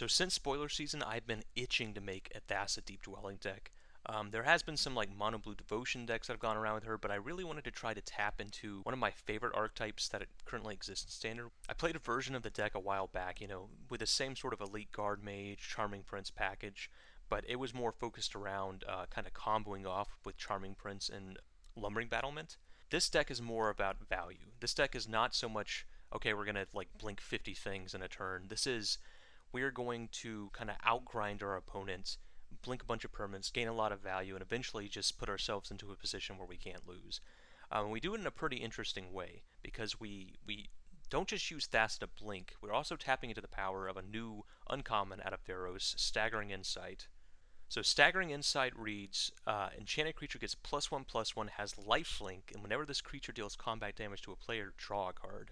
So since spoiler season, I've been itching to make a Thassa Deep Dwelling deck. There has been some like mono blue devotion decks that have gone around with her, but I really wanted to try to tap into one of my favorite archetypes that currently exists in Standard. I played a version of the deck a while back, with the same sort of Elite Guard Mage, Charming Prince package, but it was more focused around kind of comboing off with Charming Prince and Lumbering Battlement. This deck is more about value. This deck is not so much, okay, we're gonna like blink 50 things in a turn. This is, we're going to kind of outgrind our opponents, blink a bunch of permanents, gain a lot of value, and eventually just put ourselves into a position where we can't lose. We do it in a pretty interesting way because we don't just use Thassa to blink, we're also tapping into the power of a new uncommon out of Theros, Staggering Insight. So Staggering Insight reads, enchanted creature gets +1/+1, has lifelink, and whenever this creature deals combat damage to a player, draw a card.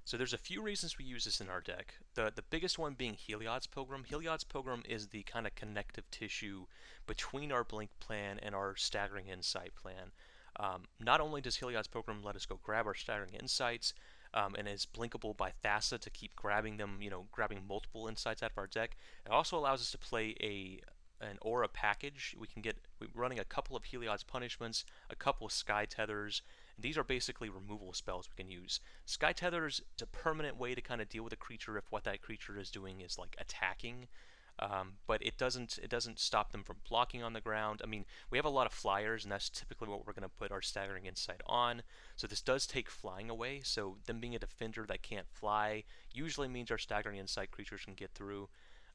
So there's a few reasons we use this in our deck. The biggest one being Heliod's Pilgrim. Heliod's Pilgrim is the kind of connective tissue between our Blink plan and our Staggering Insight plan. Not only does Heliod's Pilgrim let us go grab our Staggering Insights, and is blinkable by Thassa to keep grabbing them, grabbing multiple insights out of our deck, it also allows us to play an aura package. We're running a couple of Heliod's Punishments, a couple of Sky Tethers, and these are basically removal spells we can use. Sky Tethers is a permanent way to kind of deal with a creature if what that creature is doing is like attacking, but it doesn't stop them from blocking on the ground. I mean, we have a lot of flyers, and that's typically what we're going to put our Staggering Insight on. So this does take flying away. So them being a defender that can't fly usually means our Staggering Insight creatures can get through.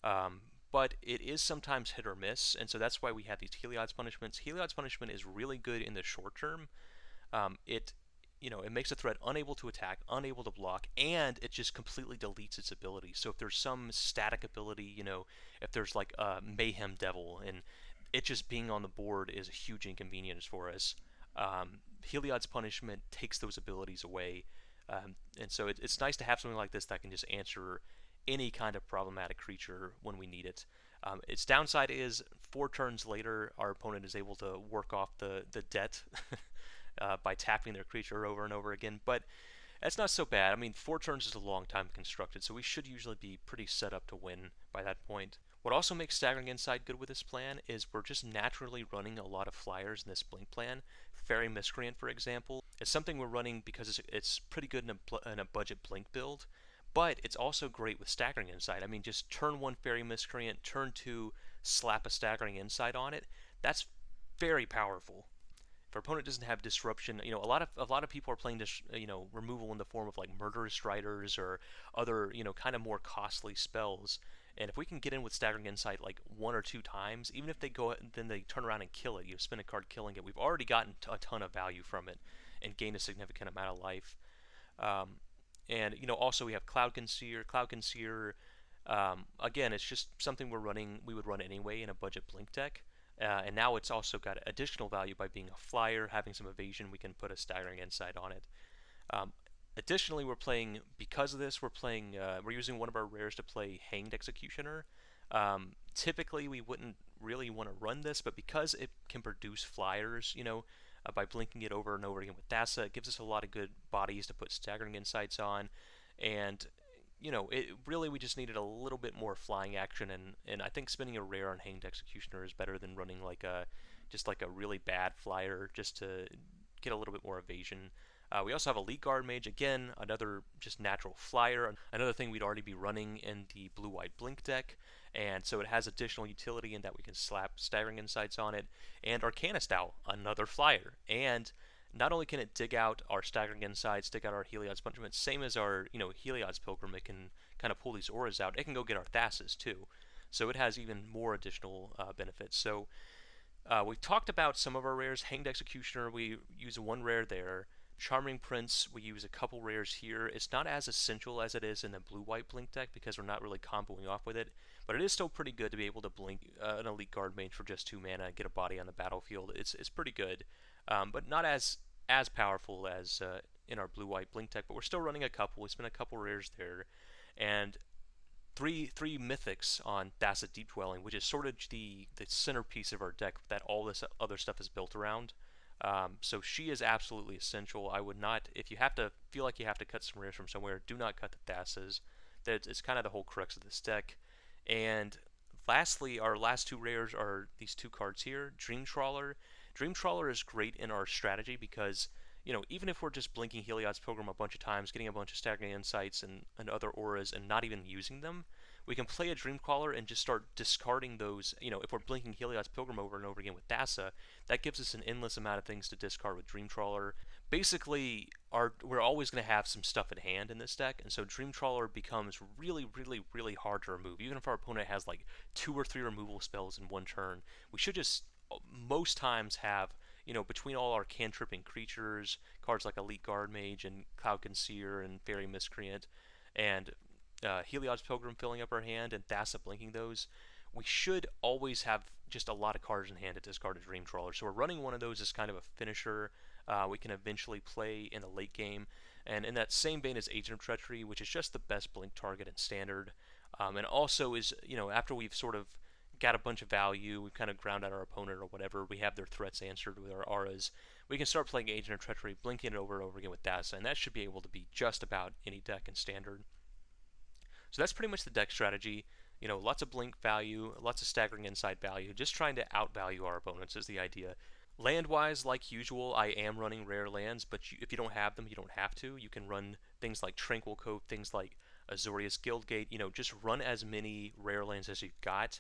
But it is sometimes hit or miss, and so that's why we have these Heliod's Punishments. Heliod's Punishment is really good in the short term. It makes a threat unable to attack, unable to block, and it just completely deletes its ability. So if there's some static ability, if there's like a Mayhem Devil, and it just being on the board is a huge inconvenience for us. Heliod's Punishment takes those abilities away, and so it's nice to have something like this that can just answer any kind of problematic creature when we need it. Its downside is 4 turns later, our opponent is able to work off the debt by tapping their creature over and over again, but that's not so bad. I mean, 4 turns is a long time constructed, so we should usually be pretty set up to win by that point. What also makes Staggering Insight good with this plan is we're just naturally running a lot of flyers in this Blink plan. Fairy Miscreant, for example, is something we're running because it's pretty good in a budget Blink build, but it's also great with Staggering Insight. I mean, just turn 1 Fairy Miscreant, turn 2, slap a Staggering Insight on it. That's very powerful. If our opponent doesn't have disruption, a lot of people are playing this, removal in the form of like Murderous Striders or other, kind of more costly spells. And if we can get in with Staggering Insight like 1 or 2 times, even if they go then they turn around and kill it, spend a card killing it, we've already gotten a ton of value from it and gained a significant amount of life. And also we have Cloud Conceer. Again, it's just something we would run anyway in a budget Blink deck. And now it's also got additional value by being a flyer, having some evasion. We can put a Staggering Insight on it. Additionally, because of this, we're using one of our rares to play Hanged Executioner. Typically, we wouldn't really want to run this, but because it can produce flyers, by blinking it over and over again with Thassa, it gives us a lot of good bodies to put Staggering Insights on, and we just needed a little bit more flying action, and I think spending a rare on Hanged Executioner is better than running just like a really bad flyer just to get a little bit more evasion. We also have Elite Guard Mage, again, another just natural flyer, another thing we'd already be running in the blue-white Blink deck, and so it has additional utility in that we can slap Staggering Insights on it, and Arcanist Owl, another flyer, and not only can it dig out our Staggering Insights, dig out our Heliod's Punishment, same as our Heliod's Pilgrim, it can kind of pull these auras out. It can go get our Thassas too, so it has even more additional benefits. So we've talked about some of our rares. Hanged Executioner, we use 1 rare there. Charming Prince, we use a couple rares here. It's not as essential as it is in the blue-white Blink deck because we're not really comboing off with it, but it is still pretty good to be able to blink an Elite Guard Mage for just 2 mana and get a body on the battlefield. It's pretty good, but not as powerful as in our blue-white Blink deck, but we're still running a couple. We spent a couple rares there, and three Mythics on Thassa Deep Dwelling, which is sort of the centerpiece of our deck that all this other stuff is built around. So she is absolutely essential. I would not, if you feel like you have to cut some rares from somewhere, do not cut the Thassas. It's kind of the whole crux of this deck. And lastly, our last two rares are these two cards here, Dream Trawler. Dream Trawler is great in our strategy because, you know, even if we're just blinking Heliod's Pilgrim a bunch of times, getting a bunch of Staggering Insights and other auras and not even using them, we can play a Dream Crawler and just start discarding those. You know, if we're blinking Heliod's Pilgrim over and over again with Thassa, that gives us an endless amount of things to discard with Dream Trawler. Basically, we're always going to have some stuff at hand in this deck, and so Dream Trawler becomes really, really, really hard to remove. Even if our opponent has like 2 or 3 removal spells in one turn, we should just most times have, you know, between all our cantripping creatures, cards like Elite Guard Mage and Cloud Concealer and Fairy Miscreant, and Heliod's Pilgrim filling up our hand and Thassa blinking those, we should always have just a lot of cards in hand to discard a Dream Trawler. So we're running one of those as kind of a finisher. We can eventually play in the late game. And in that same vein as Agent of Treachery, which is just the best blink target in Standard. And also is, you know, after we've sort of got a bunch of value, we've kind of ground out our opponent or whatever, we have their threats answered with our auras, we can start playing Agent of Treachery, blinking it over and over again with Thassa, and that should be able to beat just about any deck in Standard. So that's pretty much the deck strategy. You know, lots of blink value, lots of staggering insight value, just trying to outvalue our opponents is the idea. Land-wise, like usual, I am running rare lands, but if you don't have them, you don't have to. You can run things like Tranquil Cove, things like Azorious Guildgate, you know, just run as many rare lands as you've got.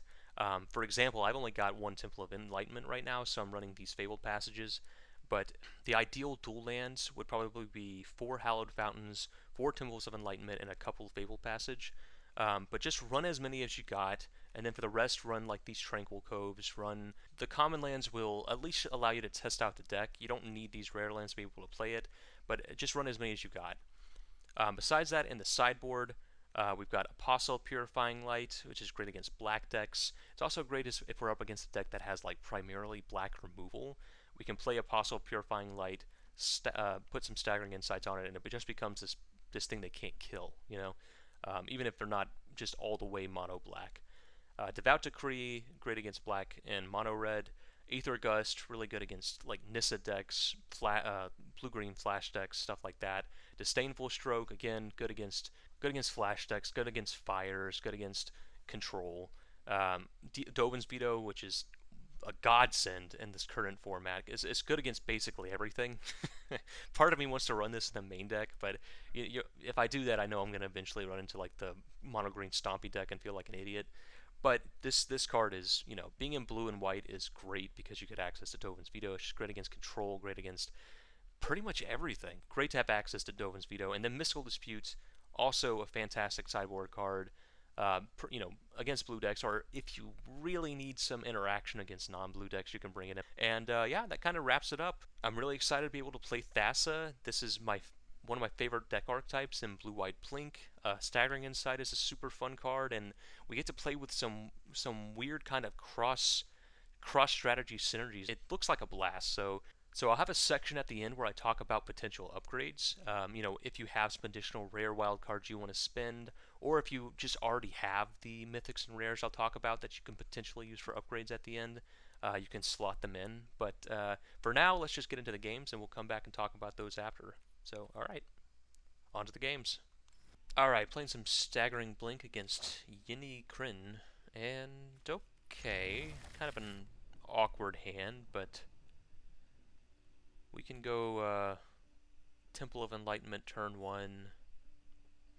For example, I've only got one Temple of Enlightenment right now, so I'm running these Fabled Passages. But the ideal dual lands would probably be 4 Hallowed Fountains, 4 Temples of Enlightenment, and a couple Fabled Passage. But just run as many as you got, and then for the rest, run like these Tranquil Coves. Run the common lands will at least allow you to test out the deck. You don't need these rare lands to be able to play it, but just run as many as you got. Besides that, in the sideboard, we've got Apostle Purifying Light, which is great against black decks. It's also great if we're up against a deck that has like primarily black removal. We can play Apostle Purifying Light, put some Staggering Insights on it, and it just becomes this thing they can't kill, you know, even if they're not just all the way mono black. Devout Decree, great against black and mono red. Aether Gust, really good against like Nissa decks, blue-green flash decks, stuff like that. Disdainful Stroke, again, good against flash decks, good against fires, good against control. Dovin's Veto, which is a godsend in this current format. It's good against basically everything. Part of me wants to run this in the main deck, but if I do that, I know I'm going to eventually run into like the mono-green stompy deck and feel like an idiot. But this card is, you know, being in blue and white is great because you get access to Dovin's Veto. It's just great against control, great against pretty much everything. Great to have access to Dovin's Veto. And then Mystical Disputes, also a fantastic sideboard card. You know, against blue decks, or if you really need some interaction against non-blue decks, you can bring it in. And yeah, that kind of wraps it up. I'm really excited to be able to play Thassa. This is one of my favorite deck archetypes in blue-white blink. Staggering Insight is a super fun card, and we get to play with some weird kind of cross strategy synergies. It looks like a blast. So I'll have a section at the end where I talk about potential upgrades. You know, if you have some additional rare wild cards you want to spend, or if you just already have the mythics and rares I'll talk about that you can potentially use for upgrades at the end, you can slot them in. But for now, let's just get into the games, and we'll come back and talk about those after. So, alright, on to the games. Alright, playing some Staggering Blink against Yini Kryn, and okay, kind of an awkward hand, but we can go Temple of Enlightenment turn 1,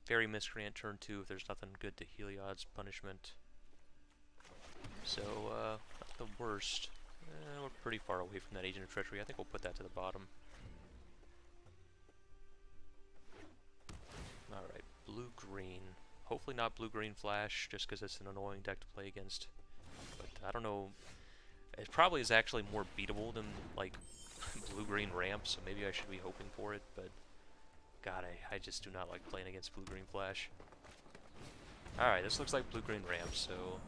Fairy Miscreant turn 2 if there's nothing good to Heliod's Punishment. So, not the worst. We're pretty far away from that Agent of Treachery. I think we'll put that to the bottom. Alright, blue-green. Hopefully not blue-green flash, just because it's an annoying deck to play against. But I don't know. It probably is actually more beatable than, like, blue-green ramp, so maybe I should be hoping for it, but god, I just do not like playing against blue-green flash. Alright, this looks like blue-green ramp, so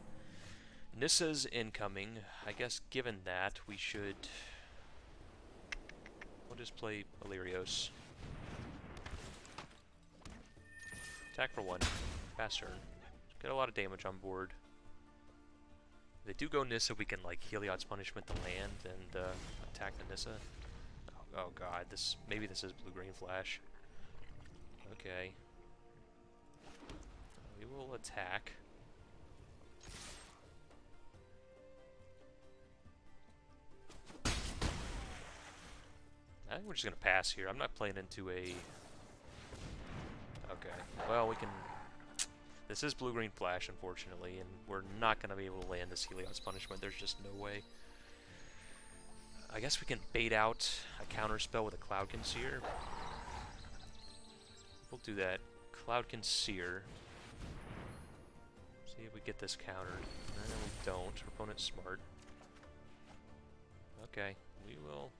Nissa's incoming. I guess given that, we'll just play Illyrios. Attack for 1. Fast turn. Get a lot of damage on board. If they do go Nissa, we can like Heliod's Punishment the land and attack the Nissa. Oh god, maybe this is blue-green flash. Okay. We will attack. we're just gonna pass here. I'm not playing into a... Okay, well, we can... This is blue-green flash, unfortunately, and we're not gonna be able to land this Heliod's Punishment. There's just no way. I guess we can bait out a counterspell with a Cloudkin Seer. We'll do that. Cloudkin Seer. See if we get this countered. No, we don't. Our opponent's smart. Okay, we will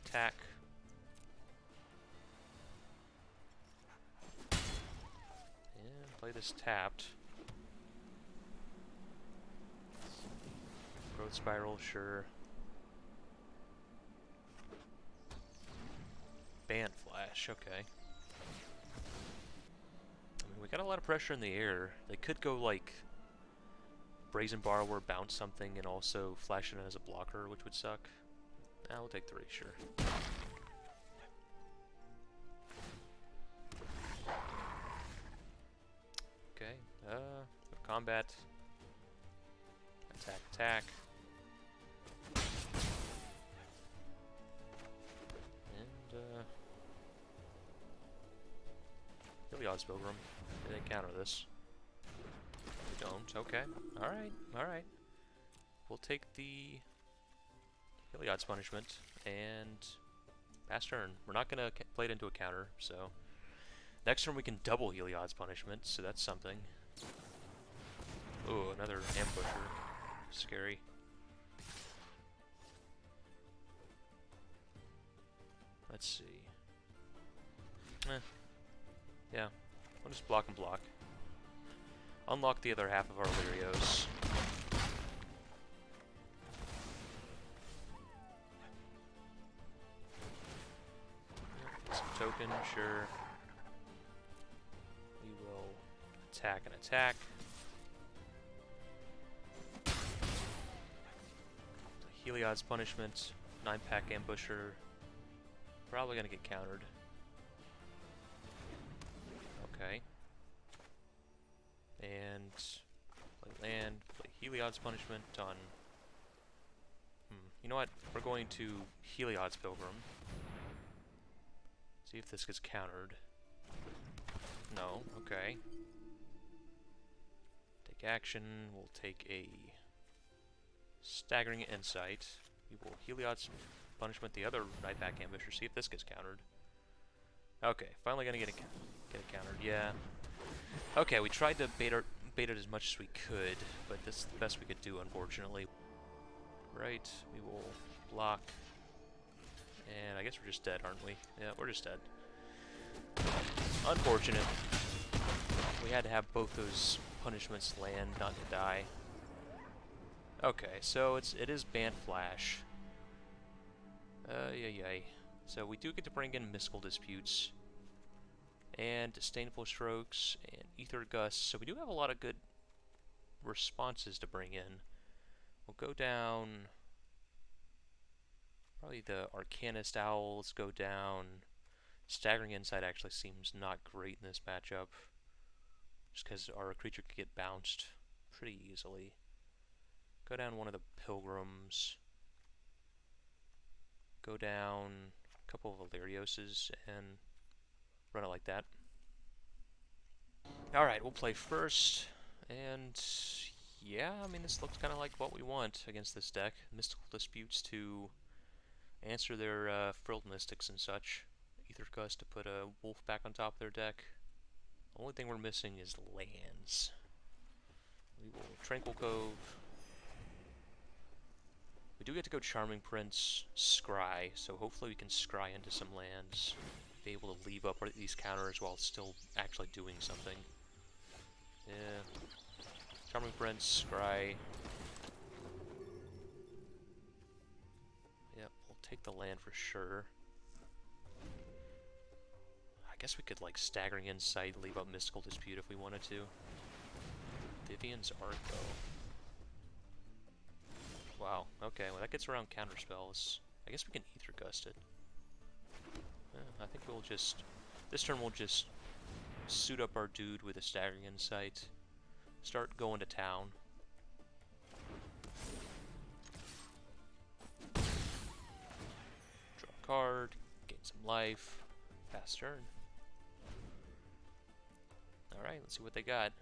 attack. And play this tapped. Growth Spiral, sure. Band Flash, okay. I mean, we got a lot of pressure in the air. They could go like Brazen Borrower, bounce something, and also flash it in as a blocker, which would suck. Nah, we'll take 3, sure. Okay, combat. Attack, attack. And, Heliod's Pilgrim. They didn't counter this. We don't, okay. Alright, alright. We'll take the Heliod's Punishment and pass turn. We're not going to play it into a counter, so... Next turn we can double Heliod's Punishment, so that's something. Ooh, another Ambusher. Scary. Let's see. Yeah, we'll just block and block. Unlock the other half of our Lyrios. Some token, sure. We will attack and attack. Heliod's Punishment, 9-pack Ambusher. Probably gonna get countered. Okay. And play land, play Heliod's Punishment on... You know what? We're going to Heliod's Pilgrim. See if this gets countered. No, okay. Take action, we'll take a Staggering Insight. We will Heliod's Punishment the other 9-pack Ambusher, see if this gets countered. Okay, finally gonna get it countered, yeah. Okay, we tried to bait it as much as we could, but this is the best we could do, unfortunately. Right, we will block. And I guess we're just dead, aren't we? Yeah, we're just dead. Unfortunate. We had to have both those punishments land, not to die. Okay, so it is Band Flash. Yay. So we do get to bring in Mystical Disputes, and Disdainful Strokes, and Ether Gust, so we do have a lot of good responses to bring in. We'll go down, probably the Arcanist Owl, let's go down. Staggering Insight actually seems not great in this matchup, just because our creature could get bounced pretty easily. Go down one of the Pilgrims. Go down a couple of Illyrioses and run it like that. Alright, we'll play first, and yeah, I mean, this looks kind of like what we want against this deck. Mystical Disputes to answer their Frilled Mystics and such. Ether Gust to put a Wolf back on top of their deck. The only thing we're missing is lands. We will Tranquil Cove. We do get to go Charming Prince, Scry, so hopefully we can scry into some lands. Be able to leave up these counters while still actually doing something. Yeah. Charming Prince, Scry. Yep, we'll take the land for sure. I guess we could like Staggering Insight, leave up Mystical Dispute if we wanted to. Vivian's Arco. Wow, okay, well that gets around counterspells. I guess we can Ether Gust it. I think we'll just... This turn we'll just suit up our dude with a Staggering Insight. Start going to town. Draw a card, gain some life, pass turn. Alright, let's see what they got.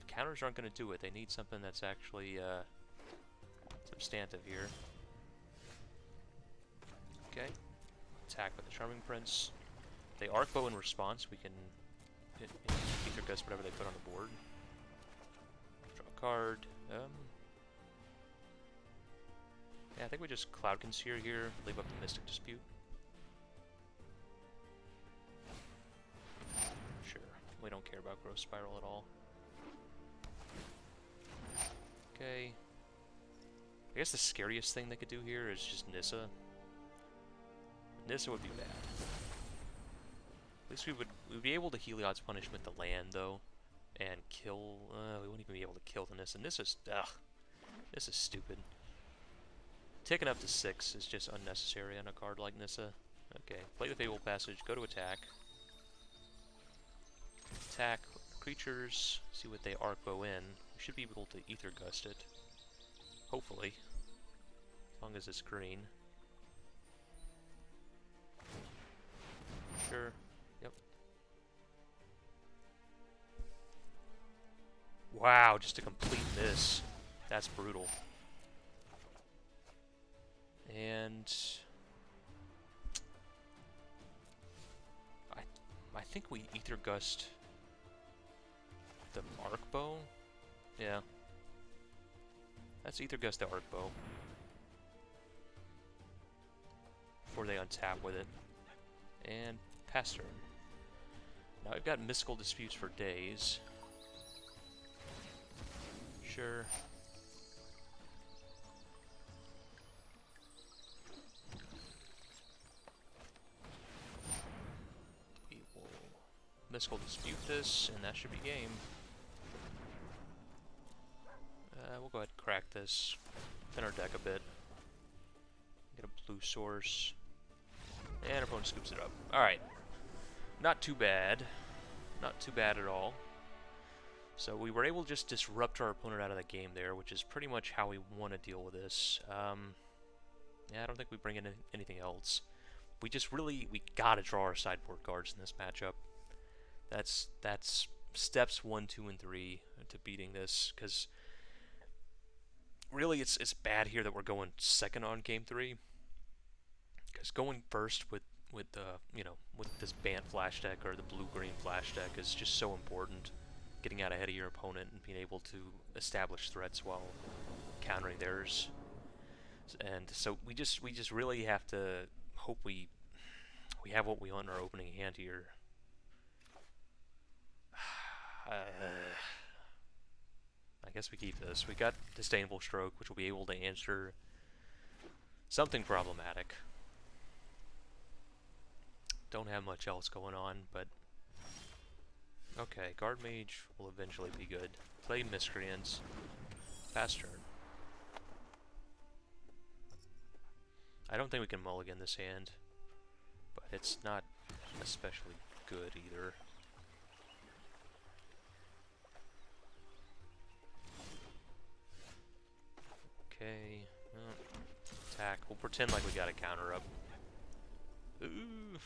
Counters aren't going to do it. They need something that's actually substantive here. Okay. Attack with the Charming Prince. They Arc Bow in response. We can hit Ether Gust whatever they put on the board. Draw a card. Yeah, I think we just Cloud Conceal here. Leave up the Mystic Dispute. Sure. We don't care about Growth Spiral at all. Okay. I guess the scariest thing they could do here is just Nissa. Nissa would be bad. At least we'd be able to Heliod's Punishment the land though, and kill. We wouldn't even be able to kill the Nissa. Nissa's stupid. Taking up to 6 is just unnecessary on a card like Nissa. Okay, play the Fable Passage. Go to attack. Attack creatures. See what they Arc Bow in. We should be able to Ether Gust it. Hopefully. As long as it's green. Sure. Yep. Wow, just a complete miss. That's brutal. And I think we Ether Gust the Arc Bow. Yeah. Let's Ether Gust the Arc Bow before they untap with it. And pass turn. Now we've got Mystical Disputes for days. Sure. We will Mystical Dispute this, and that should be game. We'll go ahead and crack this. Thin our deck a bit. Get a blue source. And our opponent scoops it up. Alright. Not too bad. Not too bad at all. So we were able to just disrupt our opponent out of the game there, which is pretty much how we want to deal with this. Yeah, I don't think we bring in anything else. We gotta draw our sideboard cards in this matchup. That's steps 1, 2, and 3 to beating this, because really it's bad here that we're going second on game 3. Because going first with this Bant flash deck or the blue-green flash deck is just so important. Getting out ahead of your opponent and being able to establish threats while countering theirs. And so we just really have to hope we have what we want in our opening hand here. I guess we keep this. We got Disdainful Stroke, which will be able to answer something problematic. Don't have much else going on, but okay, Guard Mage will eventually be good. Play Miscreants. Pass turn. I don't think we can mulligan this hand, but it's not especially good either. Okay, attack. We'll pretend like we got a counter up. Ooh.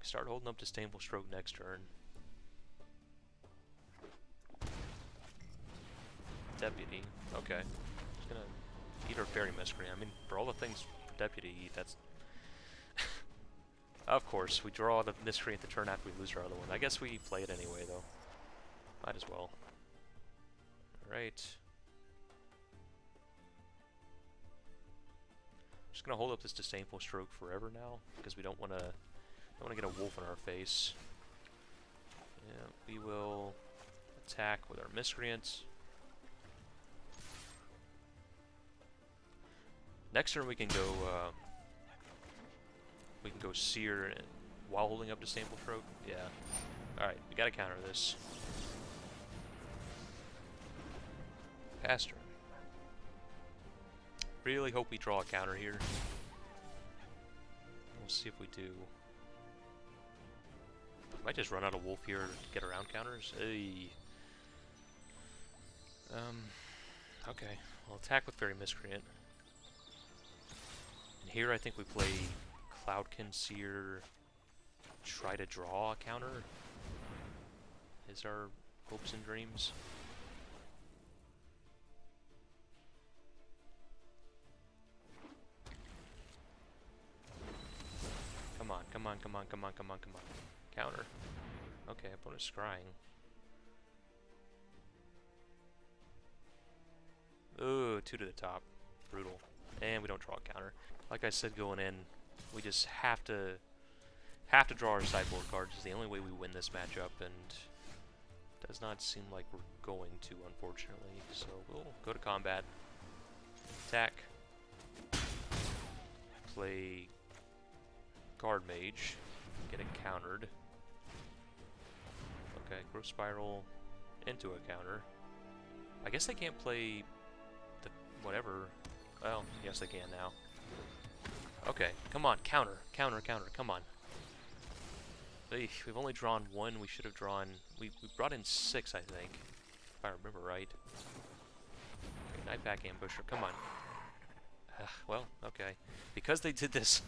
Start holding up Disdainful Stroke next turn. Deputy. Okay. Just gonna eat our Fairy Miscreant. I mean, for all the things for Deputy eat, that's... Of course, we draw the Miscreant the turn after we lose our other one. I guess we play it anyway, though. Might as well. Alright. Just gonna hold up this Disdainful Stroke forever now, because we don't want to get a wolf in our face. Yeah, we will attack with our Miscreants. Next turn we can go Seer while holding up Disdainful Stroke. Yeah. Alright, we gotta counter this. Pass turn. Really hope we draw a counter here. We'll see if we do. Might just run out of wolf here to get around counters. Hey. Okay, we'll attack with Fairy Miscreant. Here I think we play Cloudkin Seer, try to draw a counter, is our hopes and dreams. Come on, come on, come on, come on, come on, come on. Counter. Okay, opponent's scrying. Ooh, 2 to the top. Brutal. And we don't draw a counter. Like I said going in, we just have to draw our sideboard cards. It's the only way we win this matchup, and does not seem like we're going to, unfortunately. So we'll go to combat. Attack. Play Guard Mage. Get it countered. Okay, Growth Spiral into a counter. I guess they can't play the whatever. Well, yes they can now. Okay, come on, counter, counter, counter, come on. We've only drawn 1, we should have drawn... We brought in 6, I think, if I remember right. Okay, Nightpack Ambusher, come on. Well, okay. Because they did this...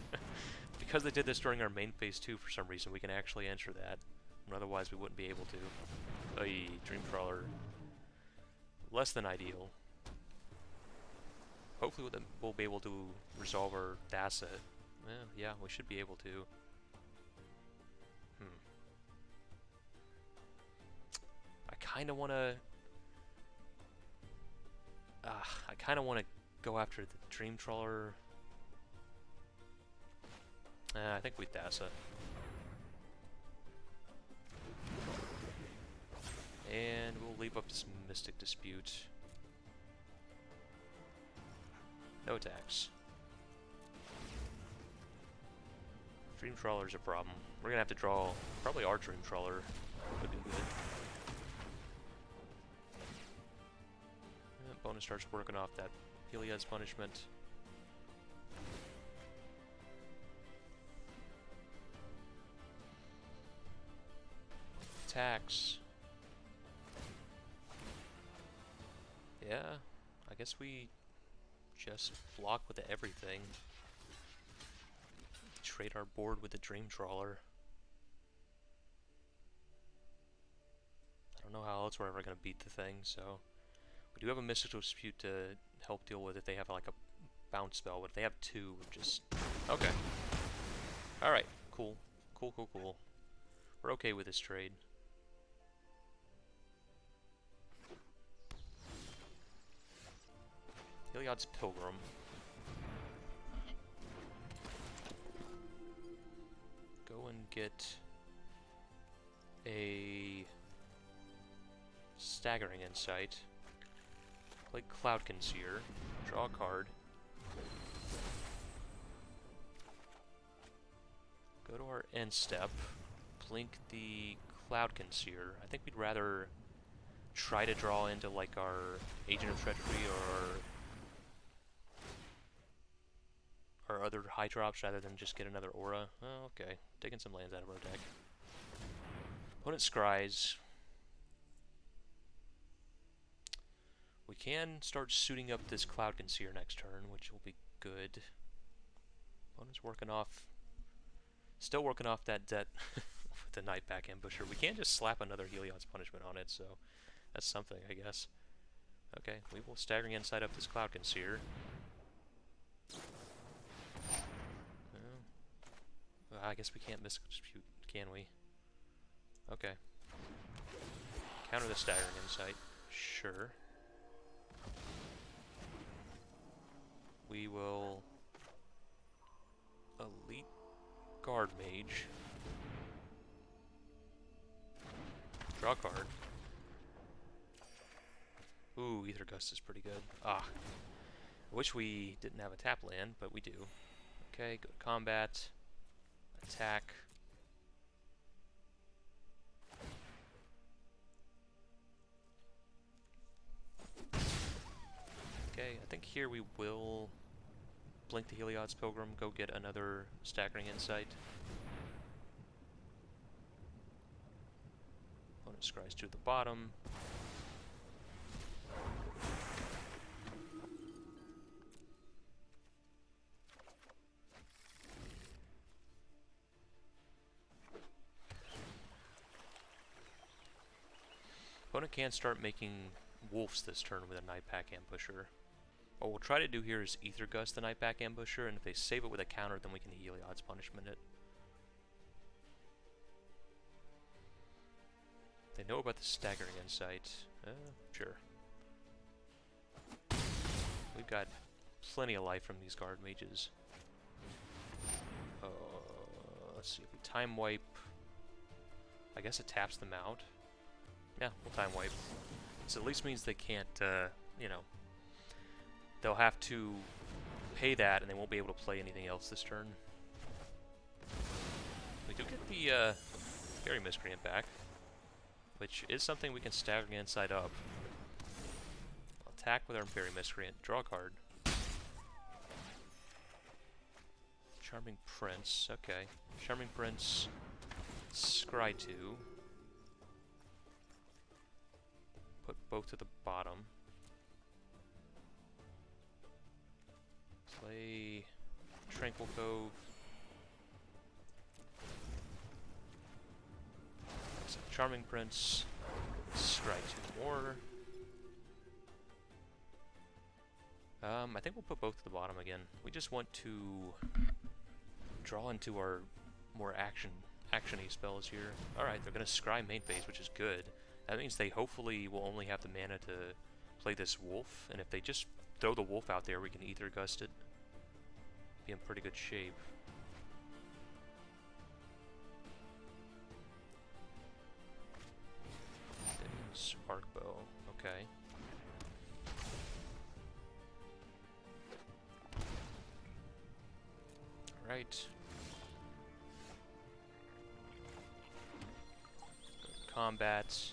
because they did this during our main phase 2 for some reason, we can actually enter that. And otherwise we wouldn't be able to. Dreamcrawler. Less than ideal. Hopefully we'll be able to resolve our Thassa. Yeah, we should be able to. I kind of want to... I kind of want to go after the Dreamcrawler. I think we Thassa. And we'll leave up this Mystic Dispute. No attacks. Dreamcrawler's a problem. We're gonna have to draw probably our Dreamcrawler. Could be good. Opponent starts working off that Heliod's Punishment. Attacks. Yeah, I guess we just block with everything. Trade our board with the Dreamcrawler. I don't know how else we're ever gonna beat the thing, so we do have a Mystical Dispute to help deal with if they have like a bounce spell, but if they have 2, we're just... Okay. Alright, cool. Cool, cool, cool. We're okay with this trade. Heliod's Pilgrim. Go and get a Staggering Insight. Play Cloudkin Seer. Draw a card. Go to our end step. Blink the Cloudkin Seer. I think we'd rather try to draw into like our Agent of Treachery or our other high drops rather than just get another aura. Oh, okay. Taking some lands out of our deck. Opponent scries. We can start suiting up this Cloudkin Seer next turn, which will be good. Opponent's working off... Still working off that debt with the Nightpack Ambusher. We can't just slap another Heliod's Punishment on it, so that's something, I guess. Okay, we will Staggering Insight up this Cloudkin Seer. I guess we can't Mystical Dispute, can we? Okay. Counter the Staggering Insight. Sure. We will Elite Guard Mage. Draw a card. Ooh, Ether Gust is pretty good. I wish we didn't have a tap land, but we do. Okay, go to combat. Attack. Okay, I think here we will blink the Heliod's Pilgrim, go get another Staggering Insight. Opponent scries to the bottom. Opponent can start making wolves this turn with a Nightpack Ambusher. What we'll try to do here is Ether Gust the Nightpack Ambusher, and if they save it with a counter, then we can Heliod's Punishment it. They know about the Staggering Insight. Sure. We've got plenty of life from these guard mages. Let's see, if we time wipe, I guess it taps them out. Yeah, we'll time wipe. So at least means they can't, you know, they'll have to pay that and they won't be able to play anything else this turn. We do get the Fairy Miscreant back, which is something we can Staggering Insight up. I'll attack with our Fairy Miscreant, draw a card. Charming Prince, okay. Charming Prince, scry 2. Put both to the bottom. Play Tranquil Cove. Charming Prince, scry 2 more. I think we'll put both to the bottom again. We just want to draw into our more action-y spells here. Alright, they're going to scry main phase, which is good. That means they hopefully will only have the mana to play this wolf, and if they just throw the wolf out there, we can Ether Gust it. Be in pretty good shape. Arcbow, okay. Alright. Combat.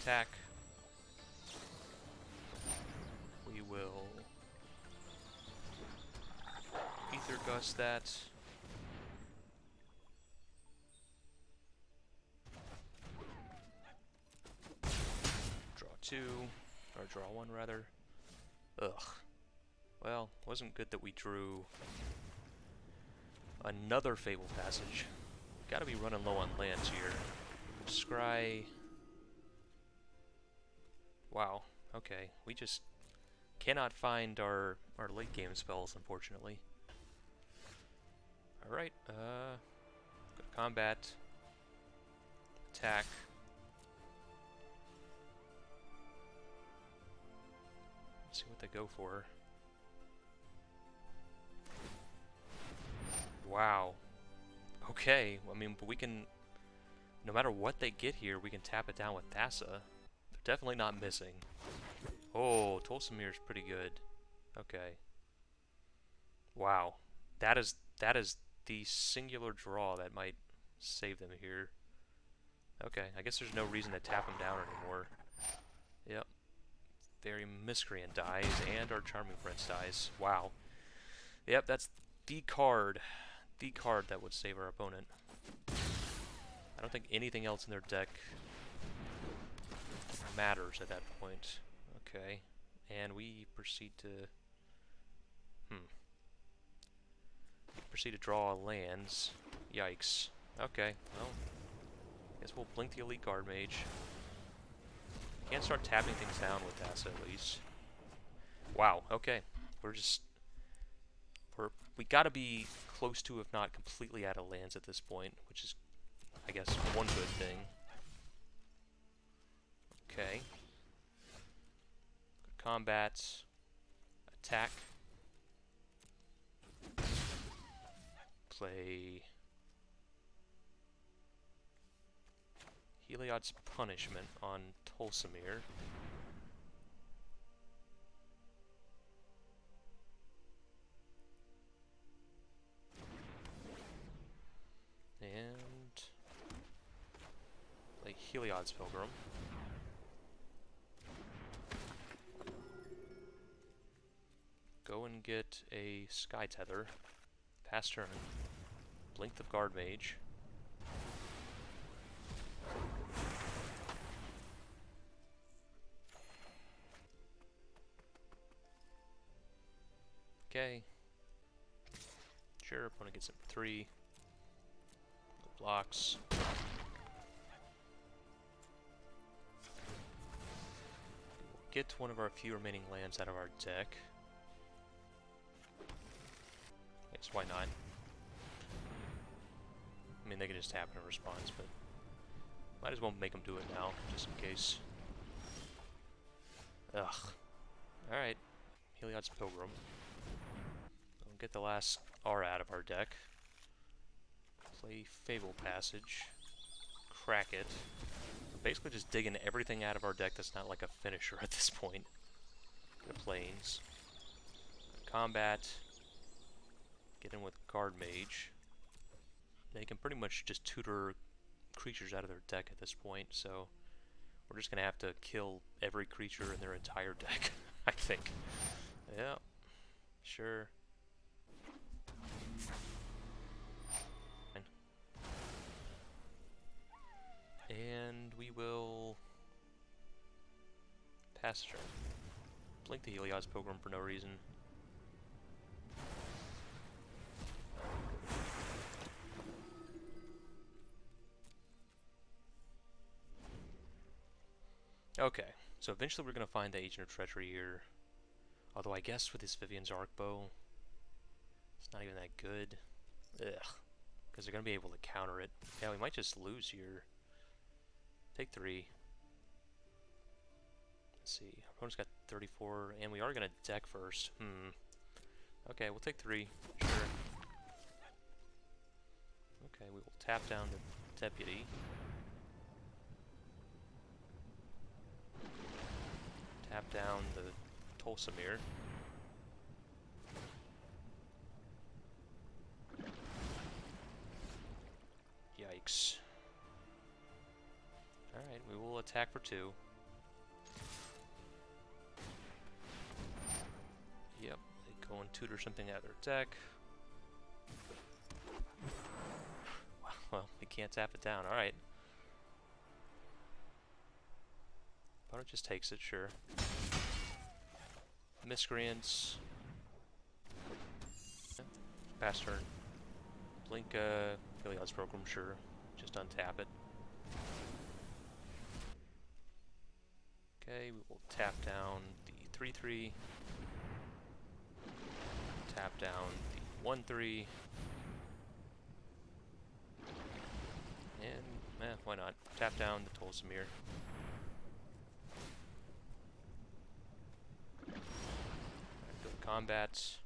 Attack. We will Ether Gust that. Draw 2, or draw 1 rather. Ugh. Well, wasn't good that we drew another Fable Passage. Gotta be running low on lands here. Scry. Wow, okay. We just cannot find our late game spells, unfortunately. Alright, go to combat. Attack. Let's see what they go for. Wow. Okay, I mean, but we can, no matter what they get here, we can tap it down with Thassa. They're definitely not missing. Oh, Tolsimir's pretty good. Okay. Wow. That is the singular draw that might save them here. Okay, I guess there's no reason to tap them down anymore. Yep. Fairy Miscreant dies, and our Charming Prince dies. Wow. Yep, that's the card that would save our opponent. I don't think anything else in their deck matters at that point. Okay, and we proceed to draw lands. Yikes. Okay, well, guess we'll blink the Elite Guard Mage. Can't start tapping things down with Thassa at least. Wow. Okay, we gotta be close to, if not completely out of lands at this point, which is, I guess, one good thing. Okay. Combat. Attack. Play Heliod's Punishment on Tolsimir. And play Heliod's Pilgrim. Go and get a Sky Tether. Pass turn. Blink the Guard Mage. Okay. Sure, opponent gets him 3. Blocks. get one of our few remaining lands out of our deck. Yes, why not? I mean, they can just tap in a response, but might as well make them do it now, just in case. Ugh. Alright. Heliod's Pilgrim. We'll get the last R out of our deck. Play Fable Passage. Crack it. Basically just digging everything out of our deck that's not like a finisher at this point. The Plains. Combat. Get in with Guard Mage. They can pretty much just tutor creatures out of their deck at this point, so we're just gonna have to kill every creature in their entire deck, I think. Yeah, sure. And we will pass turn. Blink the Heliod's Pilgrim for no reason. Okay, so eventually we're going to find the Agent of Treachery here. Although I guess with this Vivian's Arcbow, it's not even that good. Ugh. Because they're going to be able to counter it. Yeah, we might just lose here. Take 3. Let's see. Our opponent's got 34, and we are going to deck first. Okay, we'll take 3. Sure. Okay, we will tap down the Deputy. Tap down the Tulsamir. Yikes. Alright, we will attack for 2. Yep, they go and tutor something out of their deck. Well, we can't tap it down, alright. Opponent just takes it, sure. Miscreants. Pass turn. Blink, Heliod's Program, sure. Just untap it. Okay, we will tap down the 3/3. Tap down the 1/3. And, why not? Tap down the Tulsamir. Combat.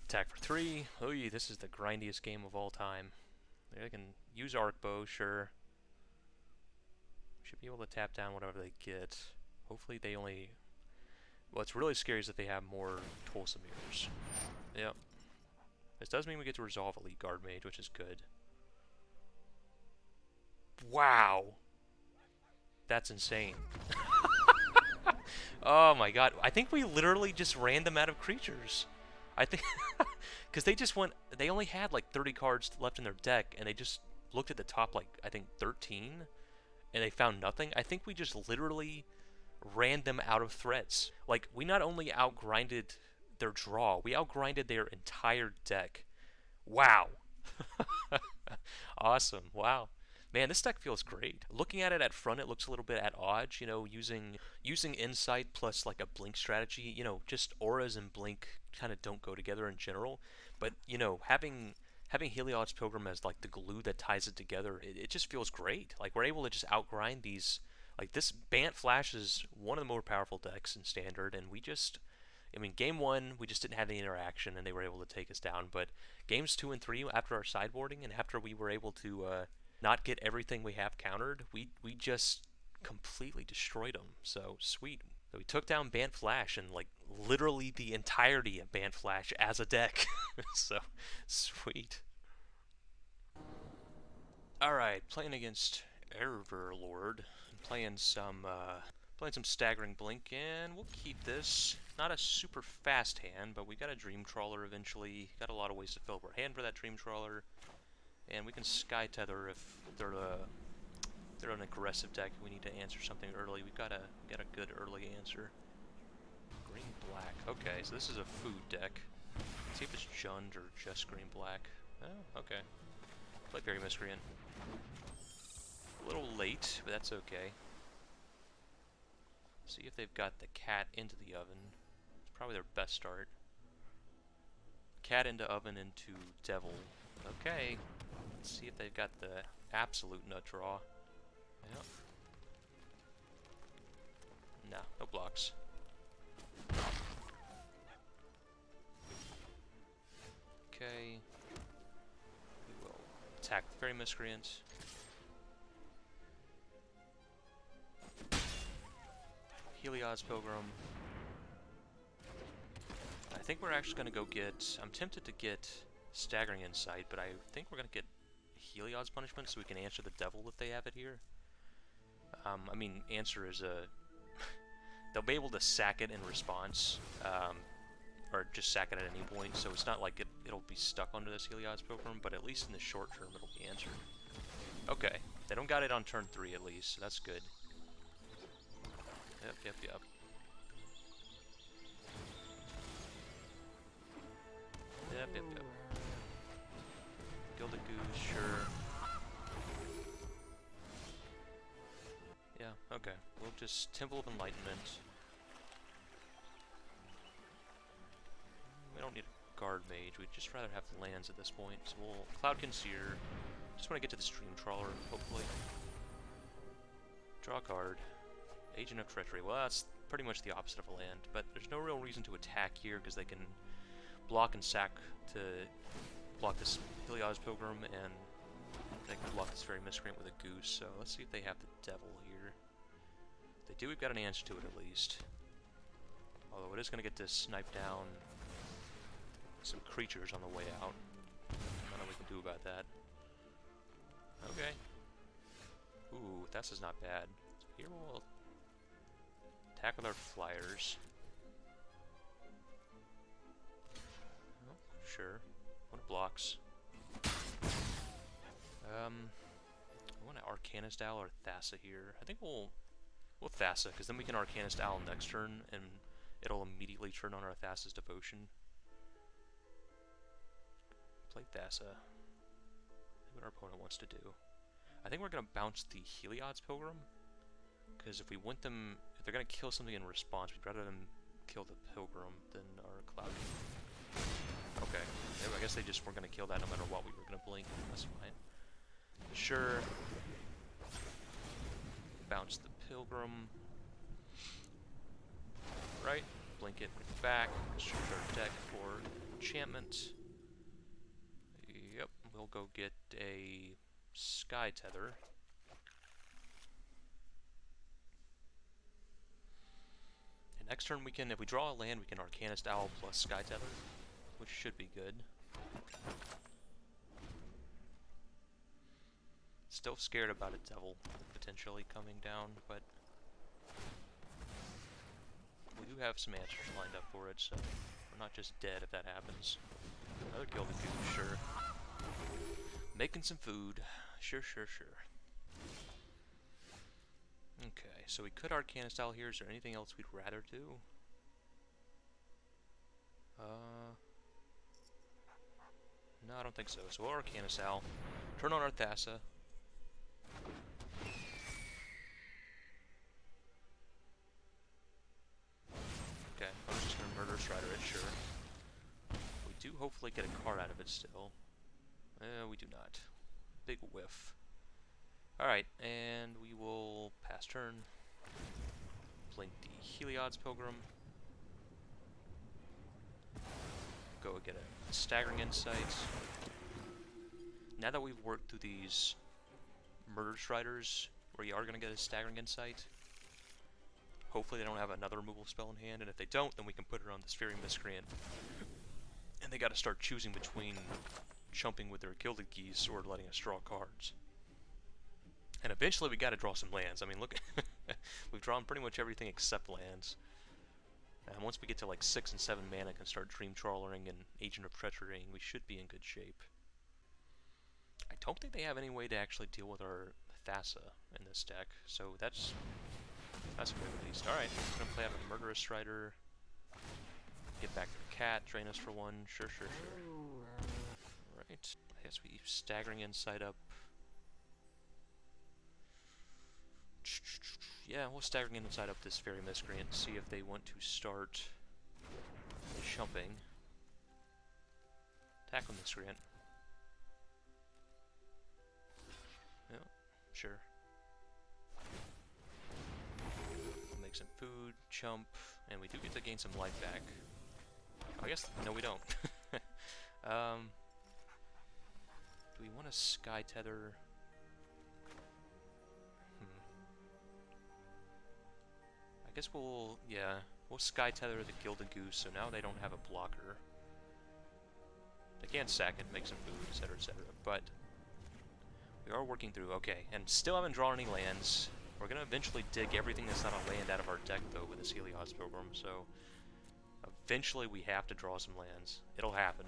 Attack for 3. Oh, yeah, this is the grindiest game of all time. They can use Arcbow, sure. Should be able to tap down whatever they get. Hopefully they only... What's really scary is that they have more Tulsamirs. Yep. This does mean we get to resolve Elite Guard Mage, which is good. Wow! That's insane. Oh my god, I think we literally just ran them out of creatures. I think, because they only had like 30 cards left in their deck, and they just looked at the top, like, I think 13, and they found nothing. I think we just literally ran them out of threats. Like, we not only outgrinded their draw, we outgrinded their entire deck. Wow. Awesome, wow. Man, this deck feels great. Looking at it at front, it looks a little bit at odds, you know, using Insight plus like a Blink strategy. You know, just auras and Blink kind of don't go together in general. But, you know, having Heliod's Pilgrim as like the glue that ties it together, it just feels great. Like, we're able to just outgrind these. Like, this Bant Flash is one of the more powerful decks in Standard, and we just... I mean, game 1, we just didn't have any interaction, and they were able to take us down. But games 2 and 3, after our sideboarding, and after we were able to... not get everything we have countered, we just completely destroyed them. So sweet. So we took down Bant Flash and like literally the entirety of Bant Flash as a deck. So sweet. Alright, playing against Everlord. Playing some Staggering Blink, and we'll keep this. Not a super fast hand, but we got a Dream Trawler eventually. Got a lot of ways to fill up our hand for that Dream Trawler. And we can Sky Tether if they're an aggressive deck. We need to answer something early. We've got to get a good early answer. Green black. Okay, so this is a food deck. Let's see if it's Jund or just green black. Oh, okay. Play Fairy Miscreant. A little late, but that's okay. See if they've got the cat into the oven. It's probably their best start. Cat into oven into devil. Okay. Let's see if they've got the absolute nut draw. Yep. No, no blocks. Okay. We will attack the Fairy Miscreant. Heliod's Pilgrim. I think we're actually going to go get... I'm tempted to get Staggering Insight, but I think we're going to get Heliod's Punishment so we can answer the devil if they have it here. I mean, answer is a... They'll be able to sack it in response, or just sack it at any point, so it's not like it'll be stuck under this Heliod's Pilgrim, but at least in the short term it'll be answered. Okay, they don't got it on turn 3 at least, so that's good. Yep. Yep. Gilded Goose, sure. Yeah, okay. We'll just Temple of Enlightenment. We don't need a Guard Mage, we'd just rather have the lands at this point. So we'll Cloud Conceer. Just want to get to the Stream Trawler, hopefully. Draw a card. Agent of Treachery. Well, that's pretty much the opposite of a land, but there's no real reason to attack here because they can block and sack to block this Heliod's Pilgrim, and they can block this Fairy Miscreant with a Goose, so let's see if they have the Devil here. If they do, we've got an answer to it at least. Although it is going to get to snipe down some creatures on the way out. Nothing we can do about that. Okay. Ooh, Thassa's not bad. So here we'll attack with our flyers. Oh, sure. What blocks? I want an Arcanist Owl or Thassa here. I think we'll Thassa, because then we can Arcanist Owl next turn, and it'll immediately turn on our Thassa's Devotion. Play Thassa. See what our opponent wants to do. I think we're going to bounce the Heliod's Pilgrim, because if they're going to kill something in response, we'd rather them kill the Pilgrim than our Cloud. Okay, I guess they just weren't going to kill that no matter what we were going to blink. That's fine. Sure. Bounce the Pilgrim. Right. Blink it back. Search our deck for enchantment. Yep, we'll go get a Sky Tether. And next turn we can, if we draw a land, we can Arcanist Owl plus Sky Tether, which should be good. Still scared about a Devil potentially coming down, but we do have some answers lined up for it, so we're not just dead if that happens. Another Gilded Goose, sure. Making some food. Sure. Okay, so we could Arcanist Owl here. Is there anything else we'd rather do? No, I don't think so. So we'll Arcanist Owl. Turn on our Thassa. Okay, I was just going to Murder Strider it, sure. We do hopefully get a card out of it still. We do not. Big whiff. Alright, and we will pass turn. Blink the Heliod's Pilgrim. Go get a Staggering Insight. Now that we've worked through these Murder Striders, where you are going to get a Staggering Insight, hopefully they don't have another removal spell in hand, and if they don't, then we can put it on the Fairy Miscreant. And they got to start choosing between chumping with their Gilded Geese or letting us draw cards. And eventually we got to draw some lands. I mean, look, we've drawn pretty much everything except lands. And once we get to like 6 and 7 mana, can start Dream Trawlering and Agent of Treachery, we should be in good shape. I don't think they have any way to actually deal with our Thassa in this deck, so that's good at least. Alright, I'm gonna play out a Murderous Strider. Get back to the cat, drain us for 1. Sure. Alright, I guess we Staggering Insight up. yeah, we'll Staggering Insight up this Fairy Miscreant and see if they want to start jumping. Tackle Miscreant. Yeah, sure. We'll make some food, chump, and we do get to gain some life back. I guess, no we don't. Do we want to Sky Tether? I guess we'll Sky Tether the Gilded Goose, so now they don't have a blocker. They can't sack it, make some food, etc., etc. But we are working through, okay, and still haven't drawn any lands. We're going to eventually dig everything that's not a land out of our deck, though, with this Helios Pilgrim, so eventually we have to draw some lands. It'll happen.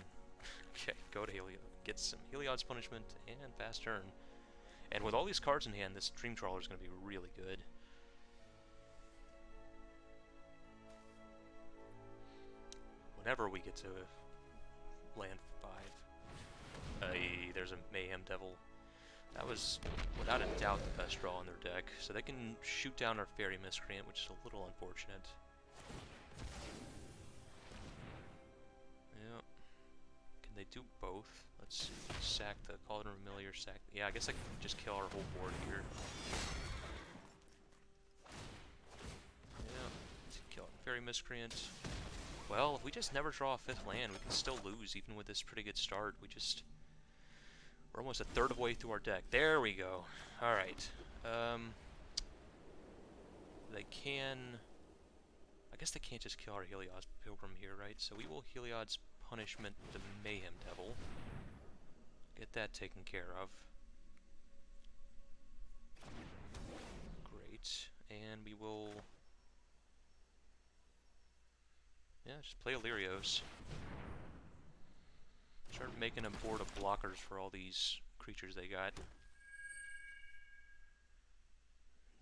Okay, go to Helios, get some Helios Punishment, and fast turn. And with all these cards in hand, this Dream Trawler is going to be really good. Whenever we get to land 5. There's a Mayhem Devil. That was, without a doubt, the best draw on their deck. So they can shoot down our Fairy Miscreant, which is a little unfortunate. Yeah. Can they do both? Let's sack the Cauldron Familiar, sack... Yeah, I guess I can just kill our whole board here. Yeah. Let's kill Fairy Miscreant. Well, if we just never draw a 5th land, we can still lose, even with this pretty good start. We're almost a third of the way through our deck. There we go. Alright. They can... I guess they can't just kill our Helios Pilgrim here, right? So we will Helios Punishment the Mayhem Devil. Get that taken care of. Great. And we will... yeah, just play Azorious. Start making a board of blockers for all these creatures they got.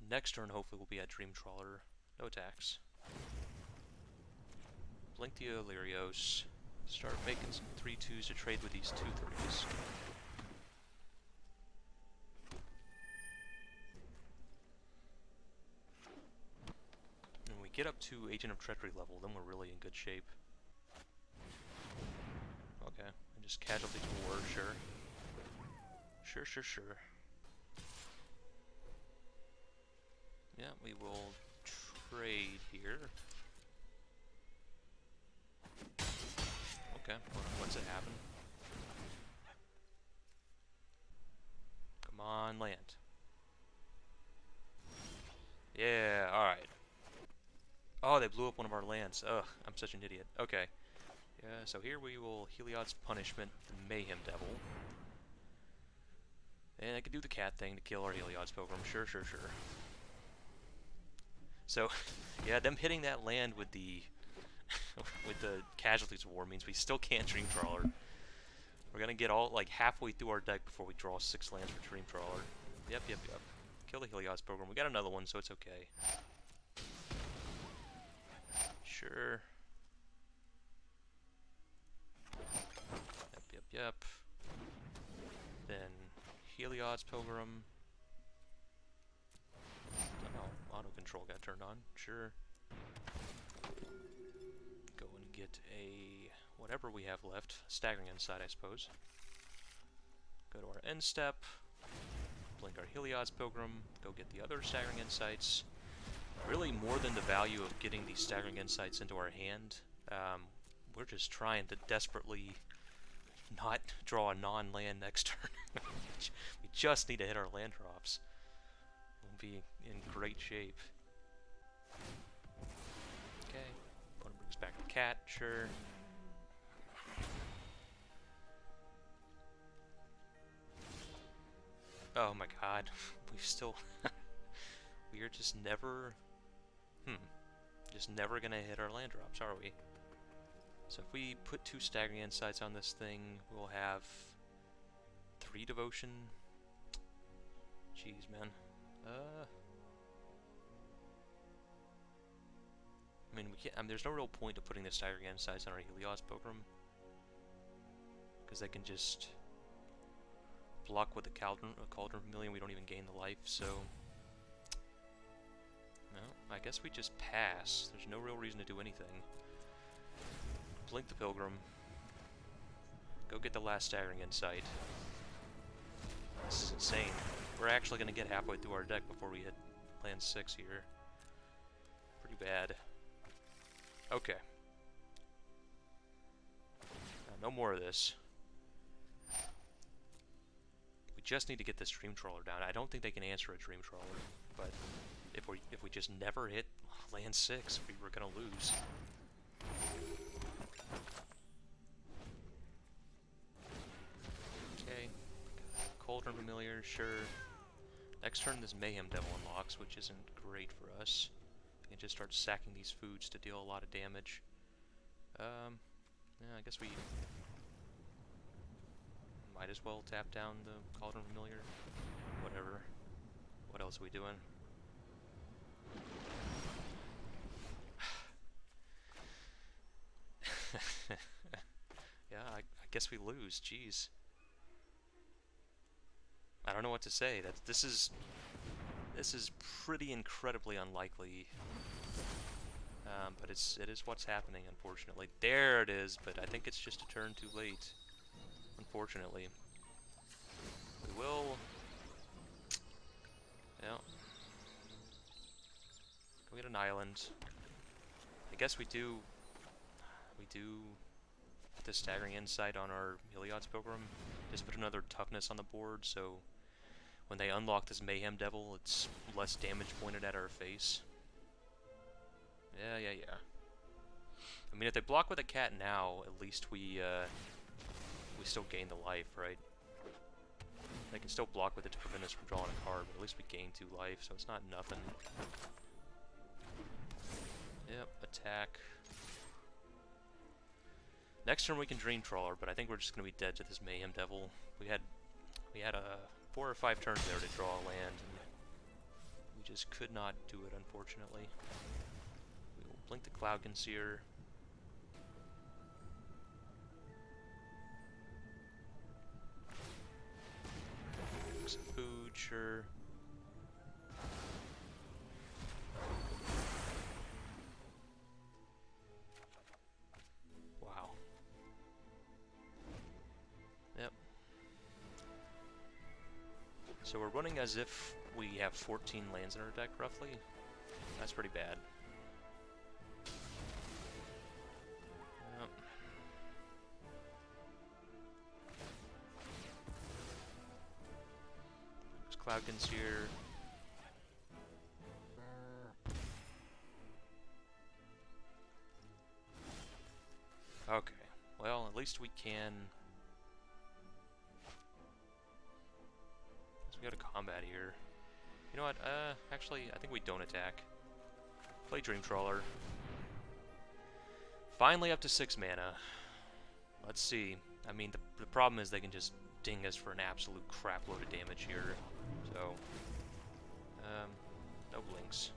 Next turn, hopefully, we'll be at Dream Trawler. No attacks. Blink the Azorious. Start making some 3/2s to trade with these 2/3s. When we get up to Agent of Treachery level, then we're really in good shape. Okay, and just Casualty to War, sure. Sure. Yeah, we will trade here. Okay, what's it happen? Come on, land. Yeah, alright. Oh, they blew up one of our lands. Ugh, I'm such an idiot. Okay. Yeah, so here we will Helios Punishment the Mayhem Devil. And I could do the cat thing to kill our Helios Pilgrim. Sure. So, yeah, them hitting that land with the with the Casualties of War means we still can't Dream Trawler. We're gonna get all like halfway through our deck before we draw 6 lands for Dream Trawler. Yep. Kill the Helios Pilgrim. We got another one, so it's okay. Sure. Yep. Then Helios Pilgrim. Oh, auto control got turned on. Sure. Go and get a whatever we have left. Staggering Insight, I suppose. Go to our end step. Blink our Helios Pilgrim. Go get the other Staggering Insights. Really, more than the value of getting these Staggering Insights into our hand, we're just trying to desperately not draw a non-land next turn. We just need to hit our land drops. We'll be in great shape. Okay, want to bring us back the cat, sure. Oh my god, we've still... we are just never... just never gonna hit our land drops, are we? So if we put 2 Staggering Insights on this thing, we'll have 3 Devotion. Jeez, man. I mean, we can't. There's no real point to putting the Staggering Insights on our Helios Pilgrim, because they can just block with the Cauldron Familiar. We don't even gain the life, so I guess we just pass. There's no real reason to do anything. Blink the Pilgrim. Go get the last Staggering Insight. This is insane. We're actually going to get halfway through our deck before we hit land 6 here. Pretty bad. Okay. Now, no more of this. We just need to get this Dream Trawler down. I don't think they can answer a Dream Trawler, but if we just never hit land 6, we were gonna lose. Okay. Cauldron Familiar, sure. Next turn this Mayhem Devil unlocks, which isn't great for us. We can just start sacking these foods to deal a lot of damage. Yeah, I guess we might as well tap down the Cauldron Familiar. Whatever. What else are we doing? Yeah, I guess we lose. Jeez. I don't know what to say. This is pretty incredibly unlikely. But it is what's happening, unfortunately. There it is, but I think it's just a turn too late. Unfortunately. We will... Yeah. Go get an island. I guess we do put the Staggering Insight on our Heliod's Pilgrim. Just put another toughness on the board, so when they unlock this Mayhem Devil, it's less damage pointed at our face. Yeah. I mean, if they block with a cat now, at least we still gain the life, right? They can still block with it to prevent us from drawing a card, but at least we gain 2 life, so it's not nothing. Yep, attack. Next turn we can Dream Trawler, but I think we're just gonna be dead to this Mayhem Devil. We had 4 or 5 turns there to draw a land, and we just could not do it, unfortunately. We will blink the Cloud Conceer. Some food, sure. Wow. Yep. So we're running as if we have 14 lands in our deck, roughly. That's pretty bad. Yep. There's Cloud Conceer. Okay, well, at least we can... We go to combat here. You know what, actually, I think we don't attack. Play Dream Trawler. Finally up to 6 mana. Let's see. I mean, the problem is they can just ding us for an absolute crap load of damage here. So, no blinks.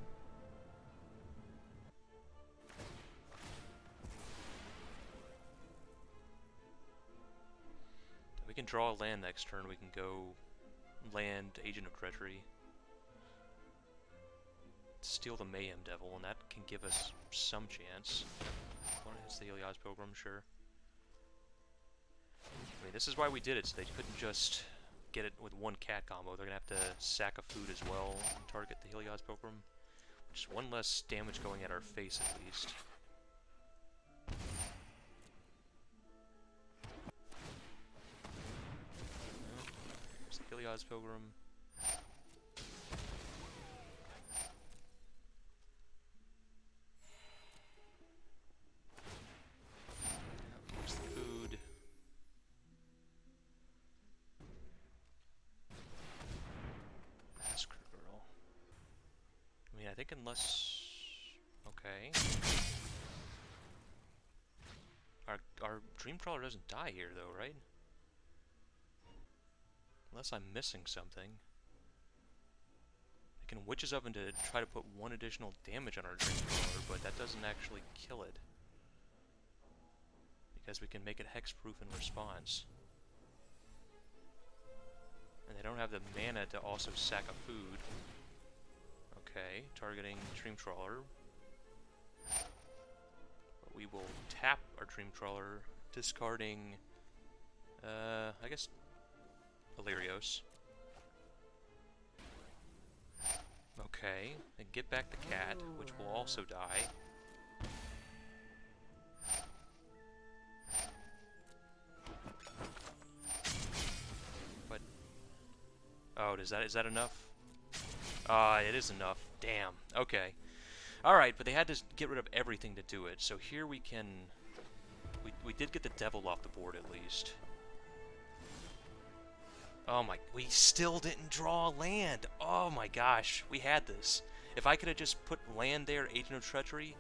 We can draw a land next turn. We can go land Agent of Treachery, steal the Mayhem Devil, and that can give us some chance. One hits the Heliod's Pilgrim, sure. I mean, this is why we did it, so they couldn't just get it with one cat combo. They're gonna have to sack a food as well and target the Heliod's Pilgrim. Just one less damage going at our face, at least. Heliod's Pilgrim. Here's the food. Massacre Girl. I mean, I think unless... Okay. Our Dream Trawler doesn't die here, though, right? Unless I'm missing something. I can Witch's Oven to try to put 1 additional damage on our Dream Trawler, but that doesn't actually kill it. Because we can make it hexproof in response. And they don't have the mana to also sack a food. Okay, targeting Dream Trawler. But we will tap our Dream Trawler, discarding, I guess, Illyrios. Okay, and get back the cat, which will also die. But oh, is that enough? It is enough. Damn. Okay. All right, but they had to get rid of everything to do it. So here we can. We did get the devil off the board at least. Oh my, we still didn't draw land. Oh my gosh, we had this. If I could have just put land there, Agent of Treachery,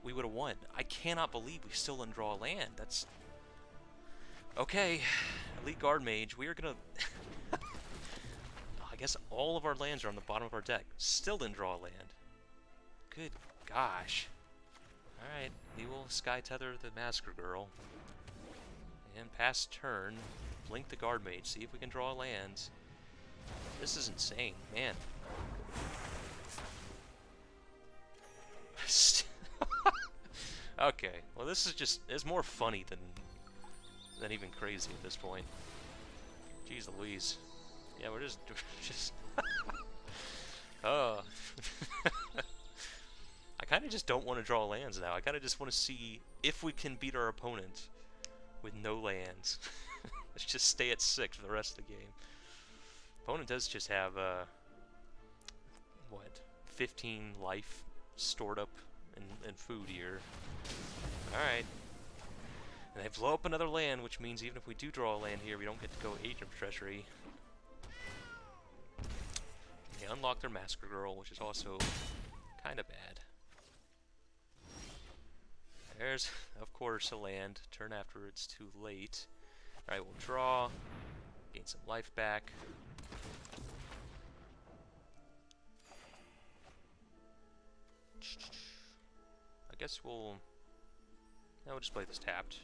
we would have won. I cannot believe we still didn't draw land. That's... Okay, Elite Guard Mage, we are gonna... I guess all of our lands are on the bottom of our deck. Still didn't draw land. Good gosh. Alright, we will Sky Tether the Massacre Girl. And pass turn. Blink the Guard Mage, see if we can draw lands. This is insane, man. Okay, well this is just, it's more funny than even crazy at this point. Jeez Louise. Yeah, we're just oh. I kind of just don't want to draw lands now. I kind of just want to see if we can beat our opponent with no lands. Let's just stay at 6 for the rest of the game. Opponent does just have, what, 15 life stored up in food here. Alright. And they blow up another land, which means even if we do draw a land here, we don't get to go Agent of Treachery. They unlock their Massacre Girl, which is also kind of bad. There's, of course, a land. Turn after it's too late. Alright, we'll draw. Gain some life back. I guess we'll just play this tapped.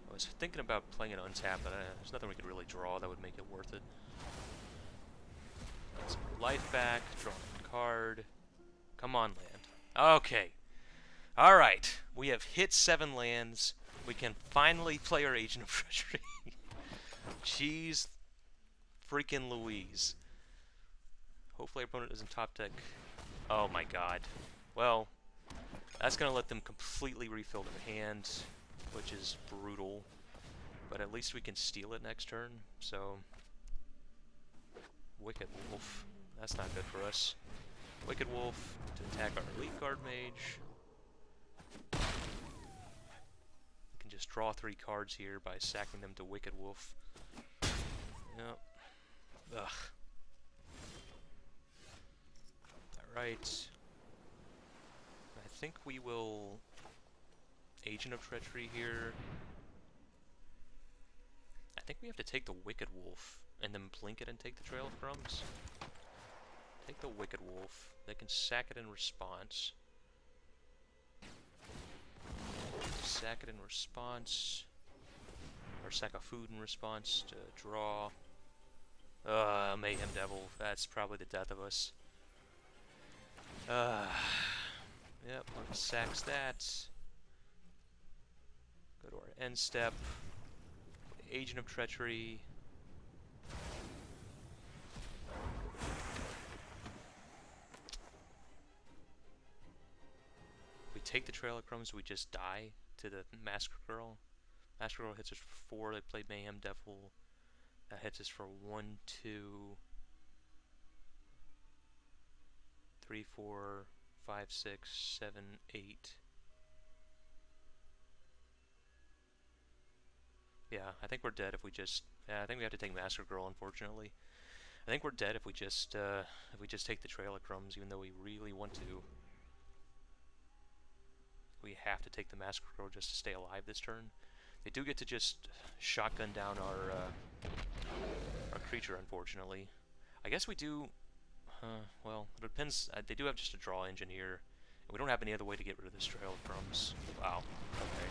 I was thinking about playing it untapped, but there's nothing we could really draw that would make it worth it. Get some life back, draw a card. Come on, land. Okay. Alright, we have hit 7 lands. We can finally play our Agent of Treachery. Jeez freaking Louise. Hopefully our opponent isn't top deck. Oh my god. Well, that's going to let them completely refill their hand, which is brutal. But at least we can steal it next turn, so... Wicked Wolf. That's not good for us. Wicked Wolf to attack our Elite Guard Mage. We can just draw 3 cards here by sacking them to Wicked Wolf. Yep. Ugh. Alright. I think we will Agent of Treachery here. I think we have to take the Wicked Wolf and then blink it and take the Trail of Crumbs. Take the Wicked Wolf. They can sack it in response. Sack it in response. Or sack a food in response to draw. Mayhem Devil. That's probably the death of us. Yep, one sacks that. Go to our end step. Agent of Treachery. We take the Trail of Crumbs, we just die to the Massacre Girl. Massacre Girl hits us for 4, they played Mayhem Devil. That hits us for 1, 2, 3, 4, 5, 6, 7, 8. Yeah, I think we're dead if we just... Yeah, I think we have to take Massacre Girl, unfortunately. I think we're dead if we just take the Trail of Crumbs, even though we really want to. We have to take the Massacre Girl just to stay alive this turn. They do get to just shotgun down our creature, unfortunately. I guess we do... well, it depends. They do have just a draw engine here. And we don't have any other way to get rid of this Trail of Crumbs. Wow. Okay.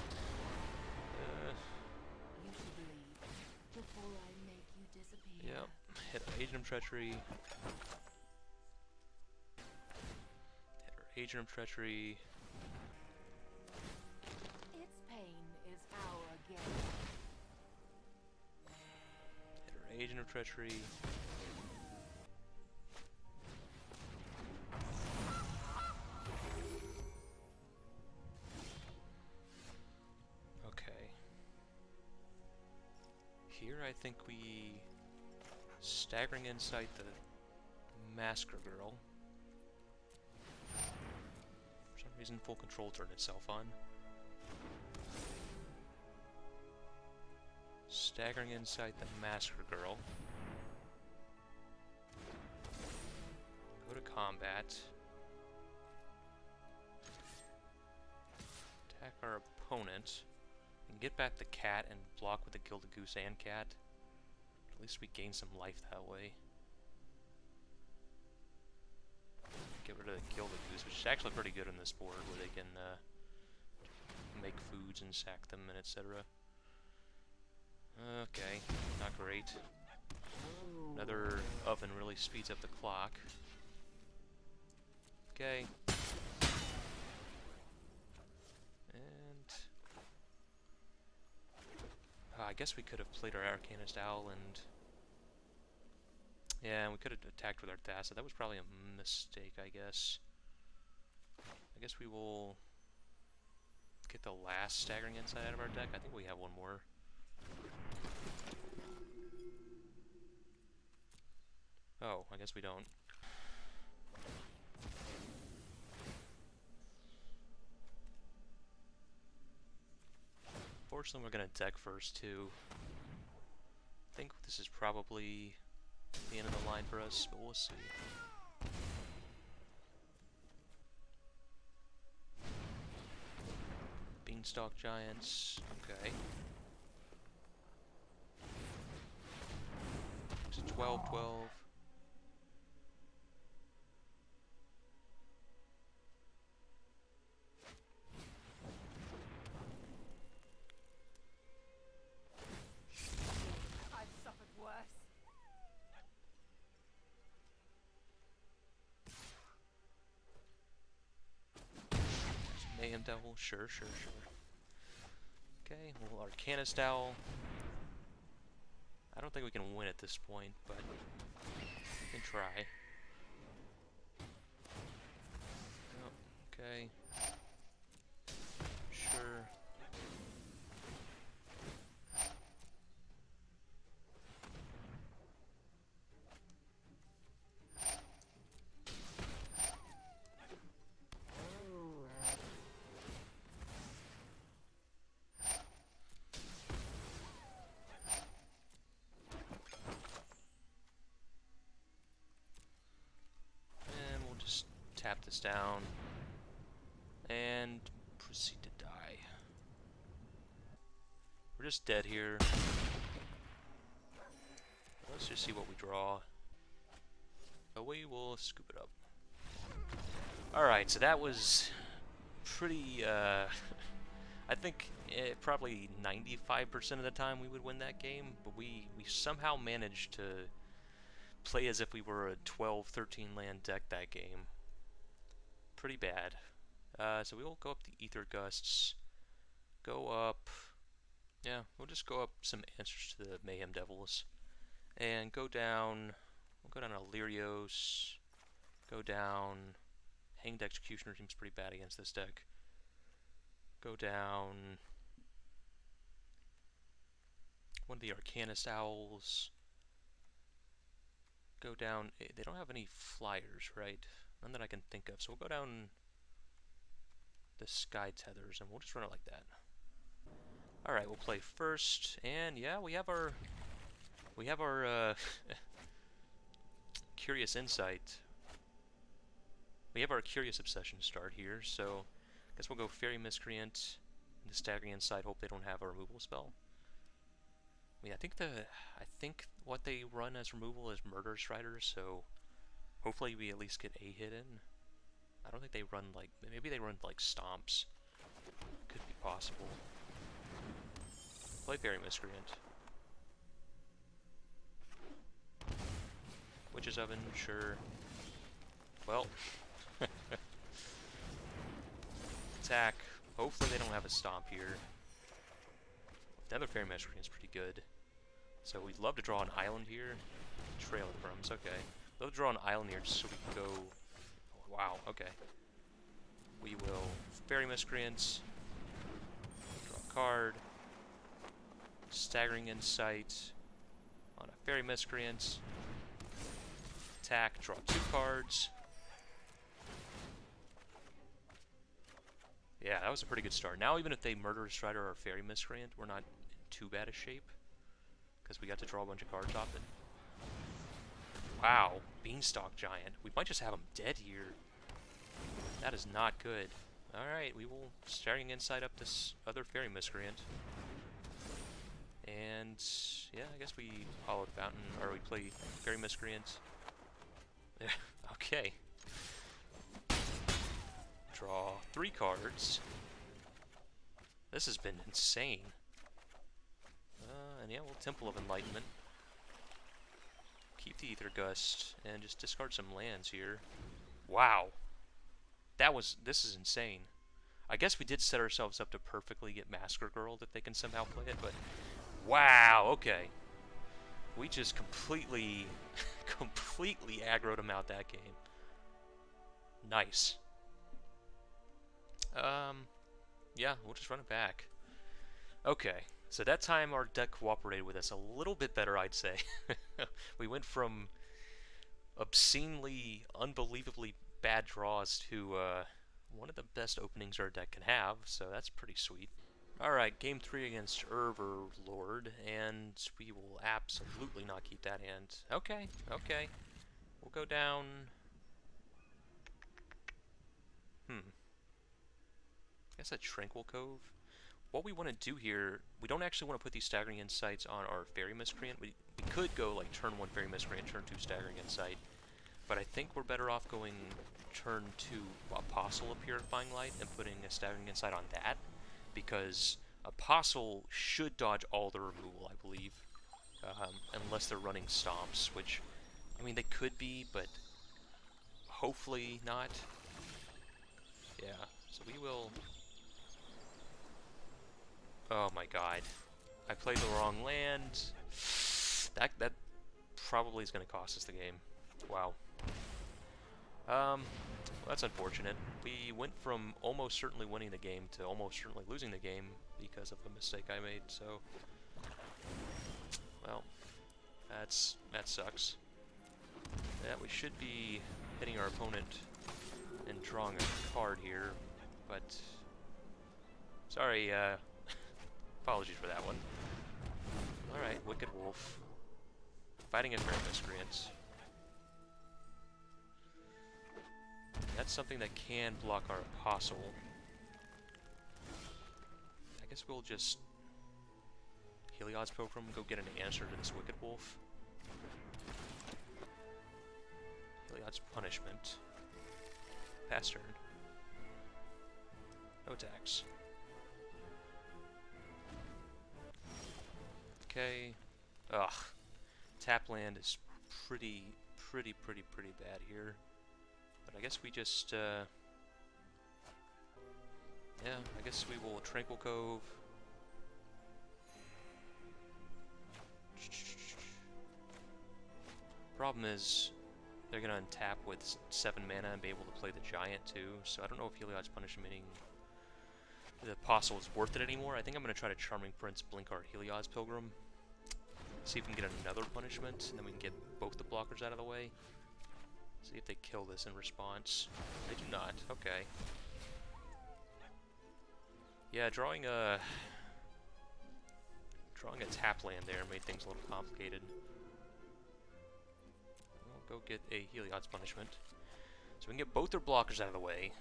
Yep. Hit Agent of Treachery. Agent of Treachery. Its pain is our gift. Hit our Agent of Treachery. Okay. Here I think we Staggering Insight the Masker Girl. For some reason full control turned itself on. Staggering Insight the Masker Girl. Go to combat. Attack our opponent. And get back the cat and block with the Gilded Goose and cat. At least we gain some life that way. Get rid of the Gilded Goose, which is actually pretty good on this board, where they can make foods and sack them and etc. Okay, not great. Another oven really speeds up the clock. Okay. And I guess we could have played our Arcanist Owl and... Yeah, we could have attacked with our Thassa. That was probably a mistake, I guess. I guess we will get the last Staggering Insight out of our deck. I think we have one more. Oh, I guess we don't. Fortunately, we're going to deck first, too. I think this is probably the end of the line for us, but we'll see. Beanstalk Giants, okay. It's a 12-12. Mayhem Devil, sure. Okay, well, Arcanist Owl. I don't think we can win at this point, but we can try. Oh, okay. Sure. Tap this down and proceed to die. We're just dead here. Let's just see what we draw. But we will scoop it up. Alright, so that was pretty, I think probably 95% of the time we would win that game, but we somehow managed to play as if we were a 12-13 land deck that game. Pretty bad. So we will go up the Ether Gusts. Go up... Yeah, we'll just go up some answers to the Mayhem Devils. And go down... We'll go down Illyrios. Go down... Hanged Executioner seems pretty bad against this deck. Go down... one of the Arcanist Owls. Go down... They don't have any flyers, right? None that I can think of. So we'll go down the Sky Tethers and we'll just run it like that. Alright, we'll play first, and yeah, we have our Curious Insight. We have our Curious Obsession start here, so I guess we'll go Fairy Miscreant, the Staggering Insight, hope they don't have a removal spell. I mean, I think what they run as removal is Murder Strider, so hopefully we at least get a hit in. I don't think they run like... Maybe they run like Stomps. Could be possible. Play Fairy Miscreant. Witch's Oven, sure. Well. attack. Hopefully they don't have a stomp here. Another Fairy Miscreant is pretty good. So we'd love to draw an island here. Trail of Crumbs, okay. Love to draw an island here just so we can go... Oh, wow, okay. We will Fairy Miscreants. Draw a card. Staggering Insight. On a Fairy Miscreant. Attack, draw 2 cards. Yeah, that was a pretty good start. Now even if they Murderous Strider or Fairy Miscreant, we're not in too bad a shape. Because we got to draw a bunch of cards off it. Wow, Beanstalk Giant. We might just have him dead here. That is not good. Alright, we will Staggering Insight up this other Fairy Miscreant. And yeah, I guess we Hollowed Fountain, or we play Fairy Miscreant. Okay. Draw 3 cards. This has been insane. And yeah, we'll Temple of Enlightenment. Keep the Ether Gust, and just discard some lands here. Wow. This is insane. I guess we did set ourselves up to perfectly get Massacre Girl if they can somehow play it, but... Wow, okay. We just completely aggroed them out that game. Nice. Yeah, we'll just run it back. Okay, so that time our deck cooperated with us a little bit better, I'd say. We went from obscenely, unbelievably bad draws to one of the best openings our deck can have, so that's pretty sweet. Alright, game 3 against Overlord, and we will absolutely not keep that hand. Okay, okay. We'll go down... I guess a Tranquil Cove. What we want to do here, we don't actually want to put these Staggering Insights on our Fairy Miscreant. We could go like turn 1 Fairy Miscreant, turn 2 Staggering Insight, but I think we're better off going turn 2 Apostle of Purifying Light and putting a Staggering Insight on that, because Apostle should dodge all the removal, I believe, unless they're running Stomps, which, I mean, they could be, but hopefully not. Yeah, so we will... Oh my god. I played the wrong land. That probably is going to cost us the game. Wow. Well, that's unfortunate. We went from almost certainly winning the game to almost certainly losing the game because of a mistake I made, so... Well, that sucks. Yeah, we should be hitting our opponent and drawing a card here, but... Sorry, apologies for that one. Alright, Wicked Wolf. Fighting a Fairy Miscreant. That's something that can block our Apostle. I guess we'll just... Heliod's Pilgrim, go get an answer to this Wicked Wolf. Heliod's Punishment. Pass turn. No attacks. Okay. Ugh. Tapland is pretty bad here. But I guess we just, yeah, I guess we will Tranquil Cove. Problem is, they're gonna untap with 7 mana and be able to play the Giant too, so I don't know if Heliod's Punishment meaning the Apostle is worth it anymore. I think I'm gonna try to Charming Prince blink our Heliod's Pilgrim. See if we can get another punishment, and then we can get both the blockers out of the way. See if they kill this in response. They do not. Okay. Yeah, drawing a Tapland there made things a little complicated. We'll go get a Heliod's Punishment. So we can get both their blockers out of the way.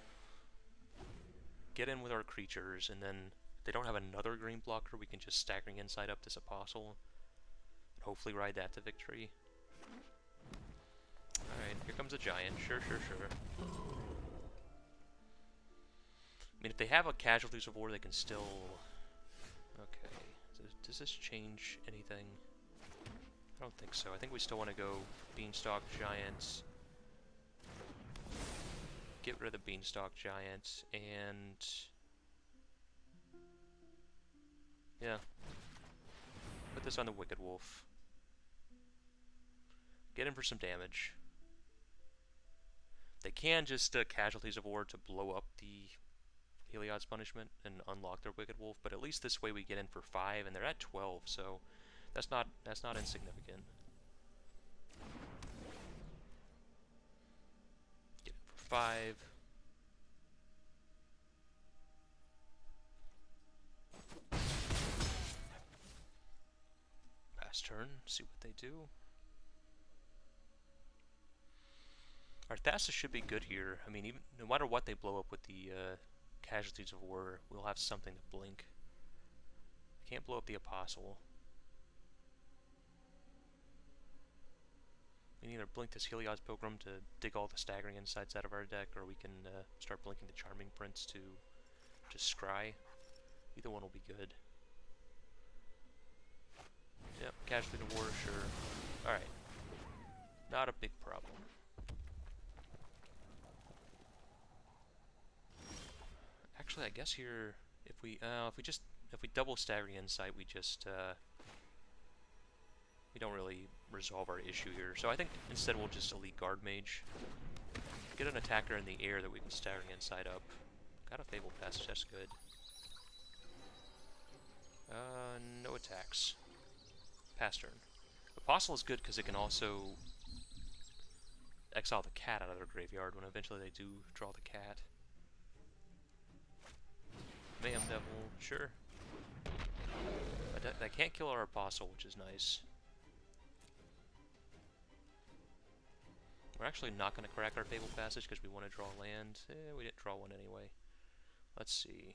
Get in with our creatures, and then if they don't have another green blocker, we can just Staggering Insight up this Apostle. And hopefully ride that to victory. Alright, here comes a Giant. Sure. I mean, if they have a Casualties of War, they can still... Okay. Does this change anything? I don't think so. I think we still want to go Beanstalk Giants. Get rid of the Beanstalk Giants, and Yeah. Put this on the Wicked Wolf. Get in for some damage. They can just Casualties of War to blow up the Heliod's Punishment and unlock their Wicked Wolf, but at least this way we get in for 5, and they're at 12, so that's not insignificant. Get in for 5. Pass turn, see what they do. Our Thassa should be good here. I mean, even no matter what they blow up with the Casualties of War, we'll have something to blink. Can't blow up the Apostle. We can either blink this Heliod's Pilgrim to dig all the Staggering Insights out of our deck, or we can start blinking the Charming Prince to just scry. Either one will be good. Yep, Casualty of War, sure. Alright. Not a big problem. Actually, I guess here, if we double Staggering Insight, we just we don't really resolve our issue here. So I think instead we'll just Elite Guard Mage, get an attacker in the air that we can Staggering Insight up. Got a Fable Passage, that's good. No attacks. Pass turn. Apostle is good because it can also exile the cat out of their graveyard when eventually they do draw the cat. Mayhem Devil, sure. That can't kill our Apostle, which is nice. We're actually not going to crack our Fable Passage because we want to draw land. We didn't draw one anyway. Let's see.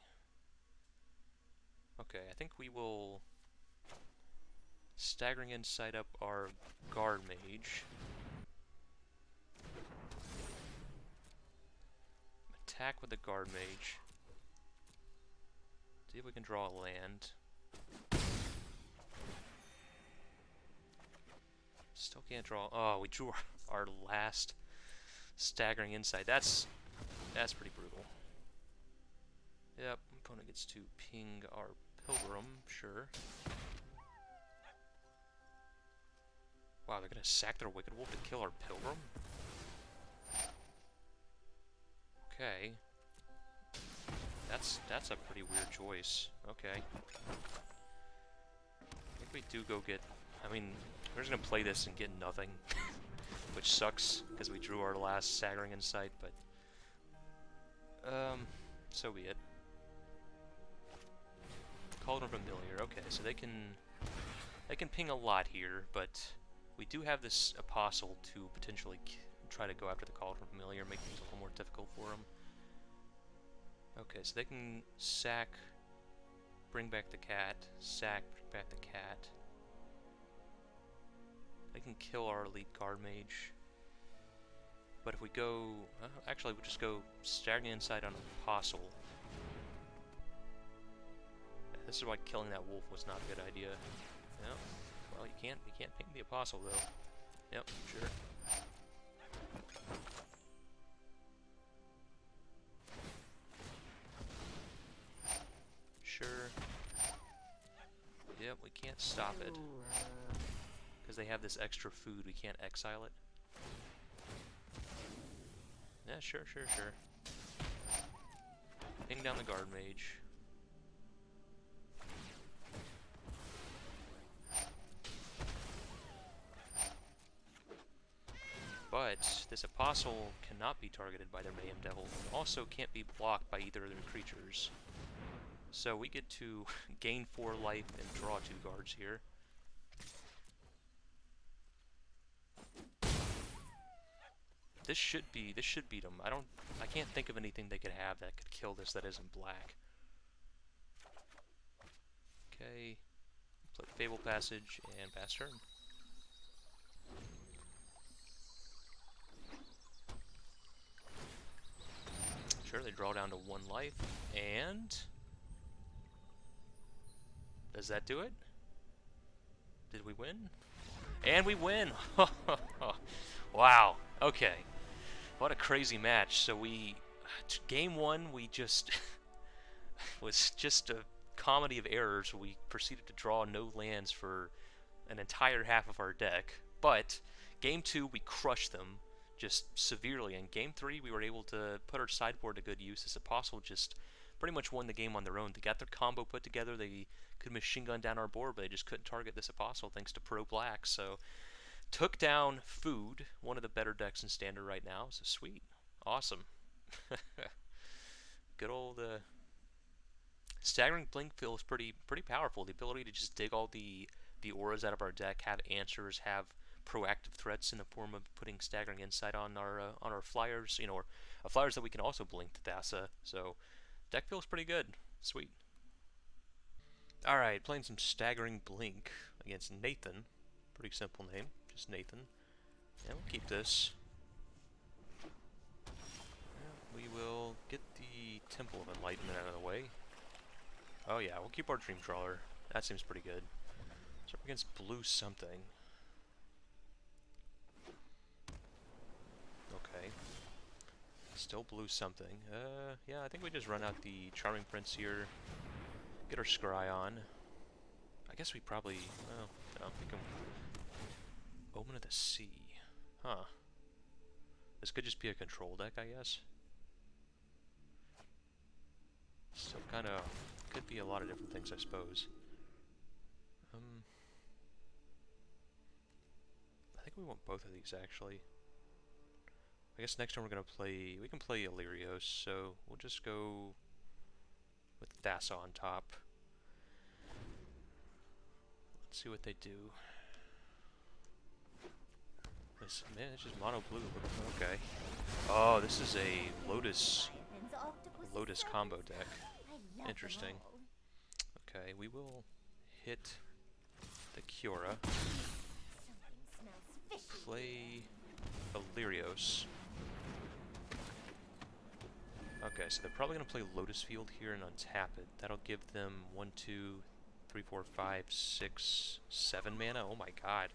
Okay, I think we will Staggering Insight up our Guard Mage. Attack with the Guard Mage. See if we can draw a land. Still can't draw. Oh, we drew our last Staggering Insight. That's pretty brutal. Yep, opponent gets to ping our Pilgrim, sure. Wow, they're gonna sack their Wicked Wolf to kill our Pilgrim? Okay. That's a pretty weird choice. Okay. I think we do go get... I mean, we're just gonna play this and get nothing. Which sucks, because we drew our last Staggering Insight, but... so be it. Cauldron Familiar, okay, so they can ping a lot here, but we do have this Apostle to potentially try to go after the Cauldron Familiar, make things a little more difficult for them. Okay, so they can sack, bring back the cat, sack, bring back the cat. They can kill our Elite Guard Mage. But if we go... actually, we'll just go Staggering Insight on Apostle. This is why killing that wolf was not a good idea. Yep. Well, you can't ping the Apostle, though. Yep, sure. Sure. Yep, we can't stop it. Because they have this extra food, we can't exile it. Yeah, sure. Ping down the Guard Mage. But this Apostle cannot be targeted by their Mayhem Devil, and also can't be blocked by either of their creatures. So we get to gain 4 life and draw 2 guards here. This should beat them. I can't think of anything they could have that could kill this that isn't black. Okay. Play Fable Passage and pass turn. Sure, they draw down to 1 life, and... does that do it? Did we win? And we win! Wow, okay. What a crazy match. So we... game 1, we just... was just a comedy of errors where we proceeded to draw no lands for an entire half of our deck. But game 2 we crushed them just severely. In game 3 we were able to put our sideboard to good use. This Apostle just pretty much won the game on their own. They got their combo put together. They could machine gun down our board, but they just couldn't target this Apostle thanks to Pro Black. So took down Food, one of the better decks in Standard right now. So sweet, awesome. Good old Staggering Blink feels pretty powerful. The ability to just dig all the auras out of our deck, have answers, have proactive threats in the form of putting Staggering Insight on our flyers, you know, or flyers that we can also blink to Thassa. So deck feels pretty good. Sweet. All right, playing some Staggering Blink against Nathan. Pretty simple name, just Nathan. Yeah, we'll keep this. Yeah, we will get the Temple of Enlightenment out of the way. Oh yeah, we'll keep our Dream Trawler. That seems pretty good. So we're against blue something. Okay. Still blue something. Yeah, I think we just run out the Charming Prince here. Get our Scry on. I guess we probably... well, no, we can... Omen of the Sea. Huh. This could just be a control deck, I guess. Still kind of... could be a lot of different things, I suppose. I think we want both of these, actually. I guess next turn we're going to play... we can play Illyrios, so we'll just go with Thassa on top. Let's see what they do. This, man, it's just mono blue. Okay. Oh, this is a Lotus combo deck. Interesting. Okay, we will hit the Kiora. Play Illyrios. Okay, so they're probably going to play Lotus Field here and untap it. That'll give them 1, 2, 3, 4, 5, 6, 7 mana. Oh my god.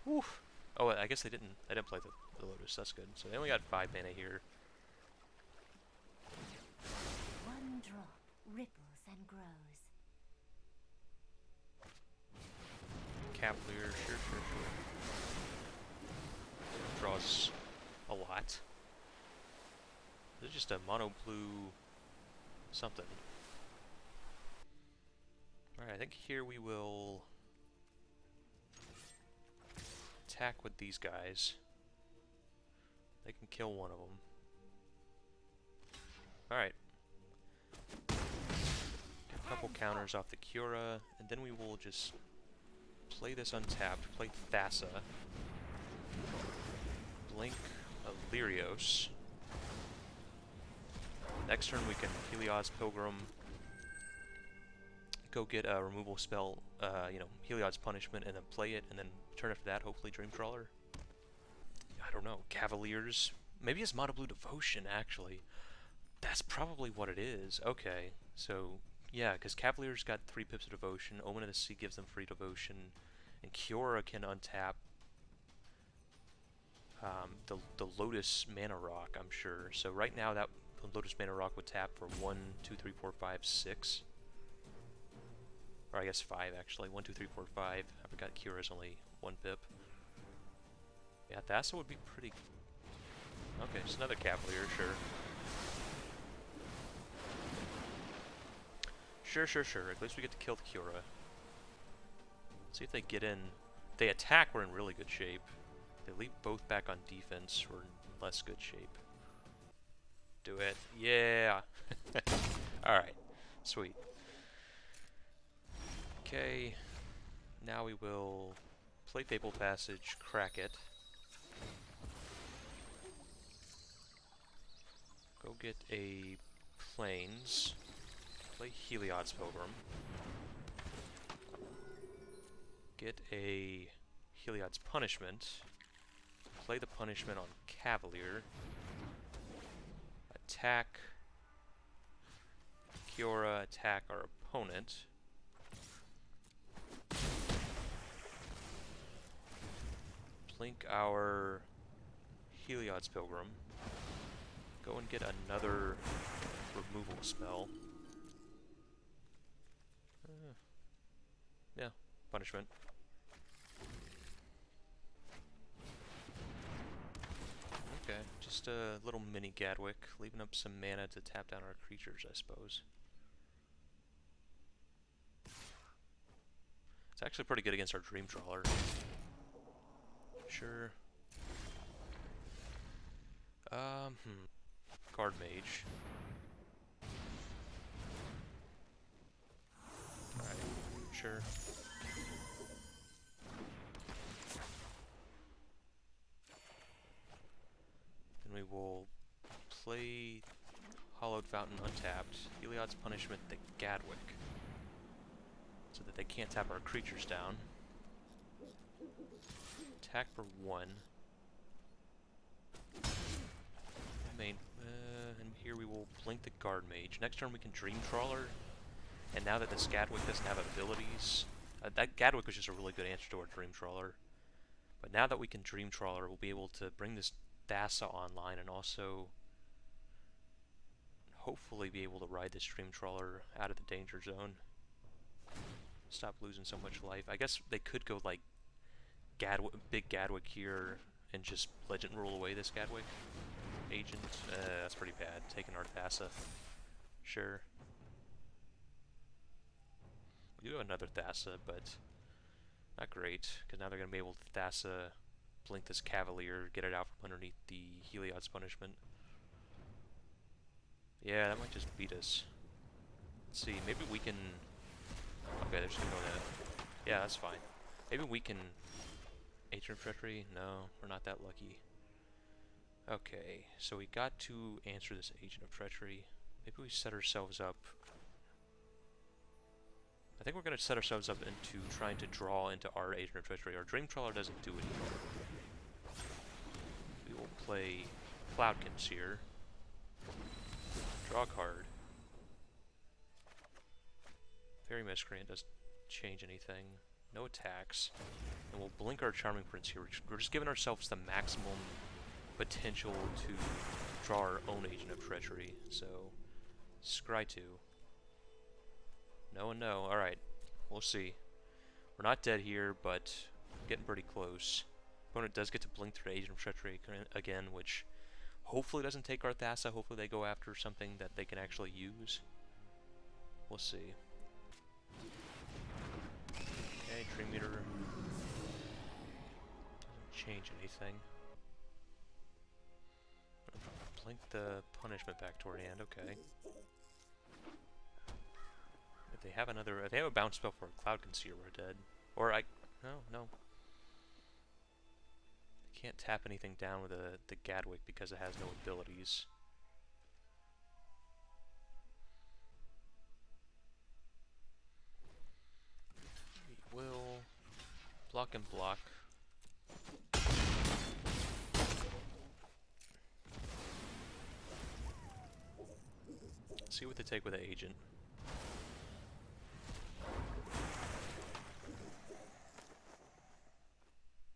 Whew. Oh, I guess they didn't play the Lotus. That's good. So they only got 5 mana here. One drop ripples and grows. Cavalier, sure. Draws a lot. This is just a mono blue something. Alright, I think here we will attack with these guys. They can kill one of them. Alright. Get a couple counters off the Kiora, and then we will just play this untapped, play Thassa, blink Illyrios. Next turn we can Heliod's Pilgrim, go get a removal spell, you know, Heliod's Punishment, and then play it, and then turn after that, hopefully Dream Trawler. I don't know, Cavaliers. Maybe it's Mono Blue Devotion, actually. That's probably what it is. Okay, so, yeah, because Cavaliers got 3 pips of Devotion, Omen of the Sea gives them free Devotion, and Kiora can untap the Lotus Mana Rock, I'm sure. So right now that Lotus Mana Rock would tap for 1, 2, 3, 4, 5, 6. Or I guess 5 actually. 1, 2, 3, 4, 5. I forgot Kira's only 1 pip. Yeah, Thassa would be pretty... okay, it's another Cavalier, sure. Sure. At least we get to kill the Kiora. See if they get in. If they attack, we're in really good shape. If they leave both back on defense, we're in less good shape. Do it. Yeah! Alright. Sweet. Okay. Now we will play Fable Passage, crack it. Go get a Plains. Play Heliod's Pilgrim. Get a Heliod's Punishment. Play the Punishment on Cavalier. Attack Kiora, attack our opponent. Blink our Heliod's Pilgrim. Go and get another removal spell. punishment. Okay, just a little mini Gadwick, leaving up some mana to tap down our creatures, I suppose. It's actually pretty good against our Dream Trawler. Sure. Card Mage. Alright, sure. Then we will play Hollowed Fountain untapped, Heliod's Punishment the Gadwick, so that they can't tap our creatures down. Attack for 1. And here we will blink the Guard Mage. Next turn we can Dream Trawler, and now that this Gadwick doesn't have abilities, that Gadwick was just a really good answer to our Dream Trawler. But now that we can Dream Trawler, we'll be able to bring this Thassa online and also hopefully be able to ride this Dream Trawler out of the danger zone. Stop losing so much life. I guess they could go like big Gadwick here and just Legend Rule away this Gadwick agent. That's pretty bad. Taking our Thassa. Sure. We do have another Thassa, but not great, because now they're going to be able to Thassa, blink this Cavalier, get it out from underneath the Heliod's Punishment. Yeah, that might just beat us. Let's see, maybe we can... Okay, they're just going to go to... Yeah, that's fine. Maybe we can... Agent of Treachery? No, we're not that lucky. Okay, so we got to answer this Agent of Treachery. Maybe we set ourselves up... I think we're going to set ourselves up into trying to draw into our Agent of Treachery. Our Dream Trawler doesn't do anything. We will play Cloudkins here. Draw a card. Fairy Miscreant doesn't change anything. No attacks. And we'll blink our Charming Prince here. We're just giving ourselves the maximum potential to draw our own Agent of Treachery. So, scry 2. No and no. Alright. We'll see. We're not dead here, but getting pretty close. Opponent does get to blink their Agent of Treachery again, which hopefully doesn't take our Thassa. Hopefully they go after something that they can actually use. We'll see. Okay, Dream Meter doesn't change anything. Blink the punishment back toward hand, okay. If they have another, if they have a bounce spell for a Cloudkins here, we're dead. Or no. I can't tap anything down with the Gadwick because it has no abilities. We will block and block. See what they take with the agent.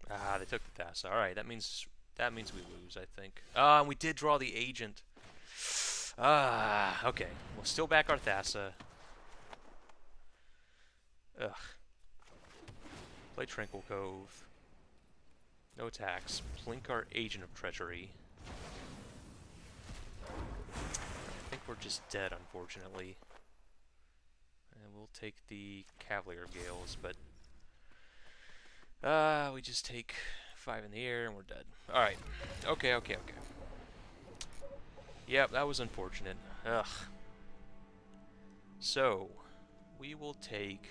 Ah, they took the Thassa. Alright, that means we lose, I think. Ah, we did draw the agent. Ah, okay. We'll still back our Thassa. Ugh. Play Tranquil Cove. No attacks. Blink our Agent of Treachery. I think we're just dead, unfortunately. And we'll take the Cavalier Gales, but... we just take 5 in the air and we're dead. Alright. Okay. Yep, that was unfortunate. Ugh. So, we will take...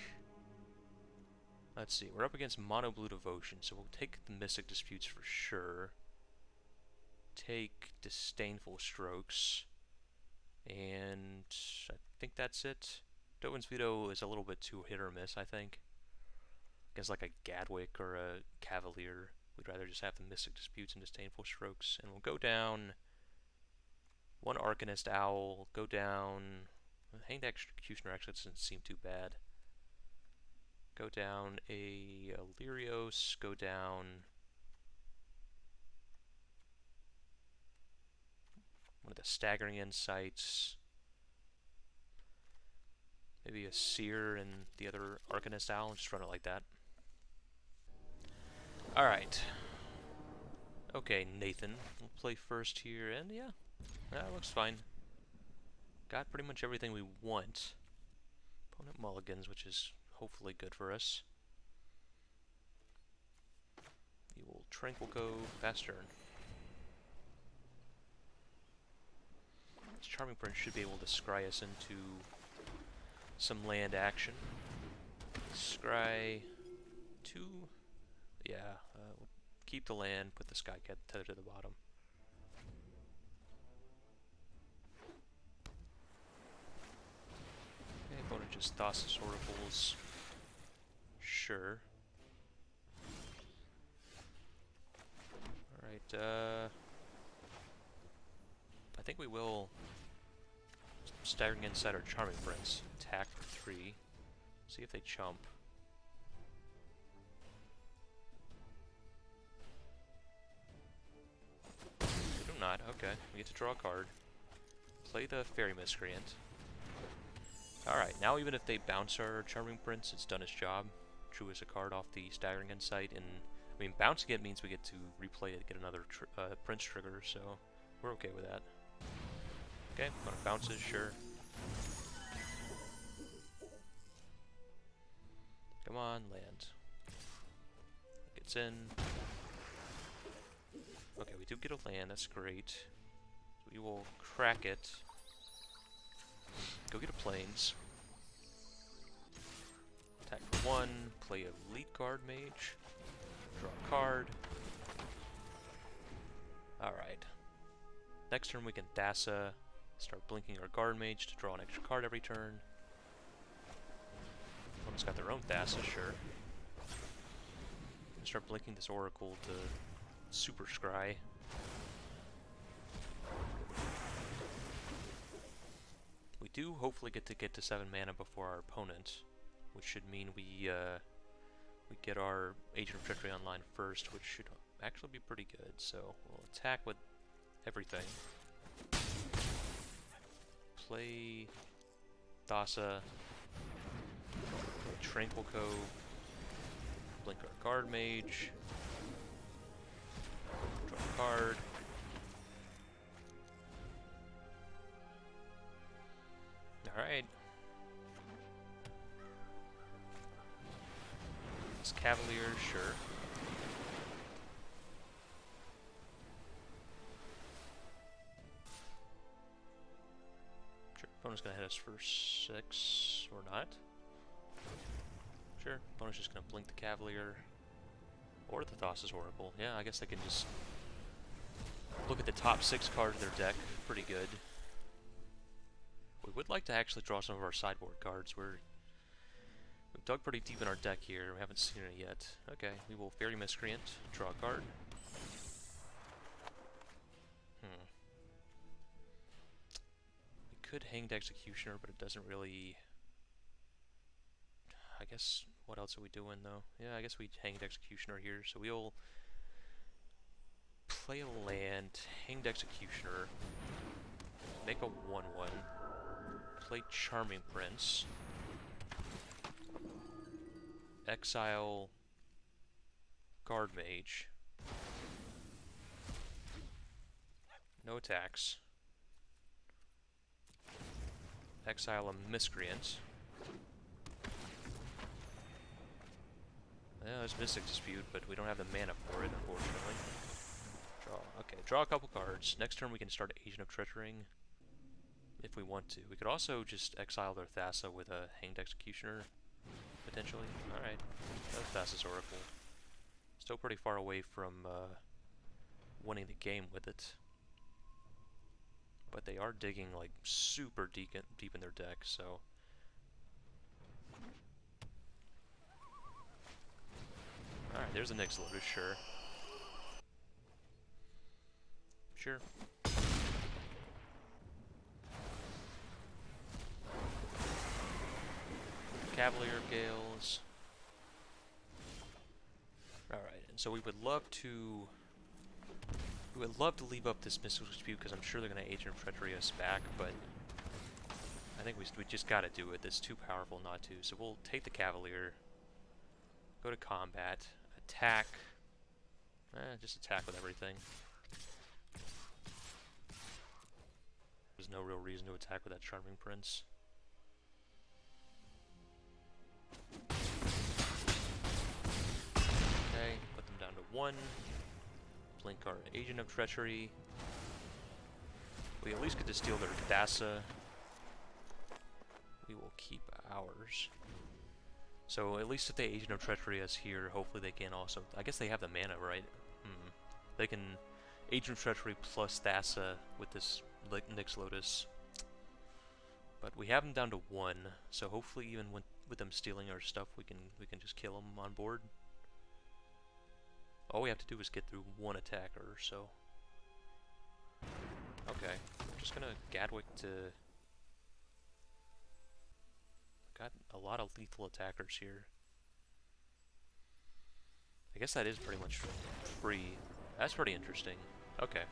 Let's see, we're up against Mono Blue Devotion, so we'll take the Mystic Disputes for sure. Take Disdainful Strokes. And I think that's it. Dovin's Veto is a little bit too hit or miss, I think. Against like a Gadwick or a Cavalier, we'd rather just have the Mystic Disputes and Disdainful Strokes. And we'll go down one Arcanist Owl, go down... Hanged Executioner actually doesn't seem too bad. Go down a Lyrios, go down one of the Staggering Insights. Maybe a Seer and the other Arcanist Owl, and just run it like that. Alright. Okay, Nathan. We'll play first here, and yeah, that looks fine. Got pretty much everything we want. Opponent mulligans, which is hopefully good for us. You will Tranquil go, fast turn. This Charming Prince should be able to scry us into some land action. Scry 2. Yeah, we'll keep the land, put the Skycat tether to the bottom. Okay, opponent just Thassa Oracles. Sure. Alright, I think we will Staggering Insight or Charming Prince. Attack for 3. See if they chump. They do not. Okay. We get to draw a card. Play the Fairy Miscreant. Alright, now even if they bounce our Charming Prince, it's done its job. Drew us a card off the Staggering Insight, and I mean, bouncing it means we get to replay it, get another Prince trigger, so we're okay with that. Okay, want to bounces, sure. Come on, land. Gets in. Okay, we do get a land, that's great. We will crack it. Go get a plains. Attack for 1, play a lead guard mage. Draw a card. Alright. Next turn we can Thassa. Start blinking our guard mage to draw an extra card every turn. Opponent's got their own Thassa, sure. Start blinking this Oracle to super scry. We do hopefully get to 7 mana before our opponent, which should mean we get our Agent of Treachery online first, which should actually be pretty good. So we'll attack with everything. Play Thassa, Tranquil Co, blink our guard mage, draw a card. Alright. This Cavalier, sure. Sure, opponent's gonna hit us for 6, or not. Sure, opponent's just gonna blink the Cavalier. Or the Thassa's Oracle. Yeah, I guess they can just look at the top 6 cards of their deck. Pretty good. We would like to actually draw some of our sideboard cards. We've dug pretty deep in our deck here. We haven't seen it yet. Okay, we will Fairy Miscreant, draw a card. We could Hanged Executioner, but it doesn't really... I guess, what else are we doing though? Yeah, I guess we Hanged Executioner here, so we'll play a land, Hanged Executioner, make a 1/1. Play Charming Prince. Exile Guard Mage. No attacks. Exile a Miscreant. Yeah, there's Mystic Dispute, but we don't have the mana for it, unfortunately. Draw a couple cards. Next turn we can start Agent of Treachery if we want to. We could also just exile their Thassa with a Hanged Executioner, potentially. Alright, that's Thassa's Oracle. Still pretty far away from winning the game with it. But they are digging like super deep in their deck, so... Alright, there's a Nyx Lotus, sure. Sure. Cavalier Gales. Alright, and so we would love to leave up this Mystical Dispute because I'm sure they're going to Agent of Treachery us back, but I think we just gotta do it. It's too powerful not to. So we'll take the Cavalier, go to combat, attack. Just attack with everything. There's no real reason to attack with that Charming Prince. Okay, put them down to 1. Blink our Agent of Treachery. We at least get to steal their Thassa. We will keep ours. So at least if they Agent of Treachery us here, hopefully they can also... I guess they have the mana, right? They can Agent of Treachery plus Thassa with this Nyx Lotus. But we have them down to 1, so hopefully even with them stealing our stuff, we can just kill them on board. All we have to do is get through 1 attacker, so... Okay, I'm just gonna Gadwick to... Got a lot of lethal attackers here. I guess that is pretty much free. That's pretty interesting. Okay.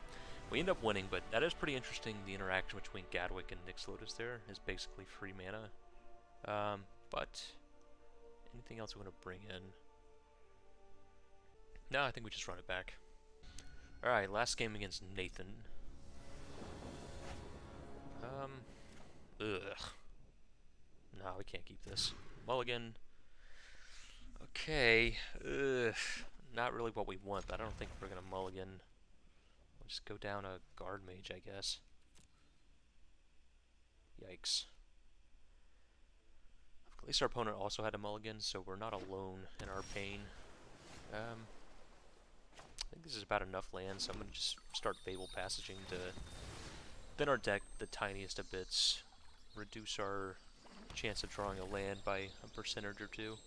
We end up winning, but that is pretty interesting. The interaction between Gadwick and Nyx Lotus there is basically free mana. But anything else we want to bring in? No, I think we just run it back. Alright, last game against Nathan. No, we can't keep this. Mulligan. Okay. Not really what we want, but I don't think we're gonna mulligan. We'll just go down a guard mage, I guess. Yikes. At least our opponent also had a mulligan, so we're not alone in our pain. I think this is about enough land, so I'm gonna just start Fable Passaging to thin our deck the tiniest of bits, reduce our chance of drawing a land by a percentage or 2.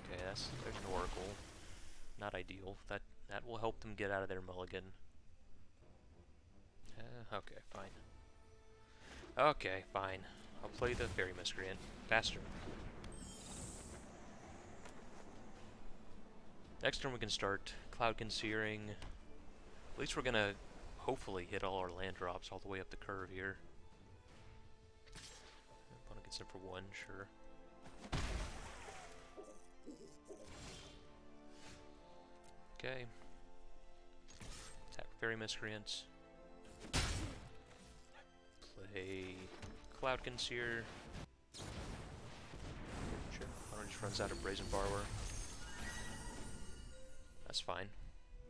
Okay, there's an Oracle. Not ideal. That will help them get out of their mulligan. Okay, fine. Okay, fine. I'll play the Fairy Miscreant. Faster. Next turn we can start Cloud Concealing. At least we're gonna hopefully hit all our land drops all the way up the curve here. Opponent gets in for 1, sure. Okay. Attack Fairy Miscreant. Play Cloud Concealer. Sure. Opponent just runs out of Brazen Borrower. That's fine.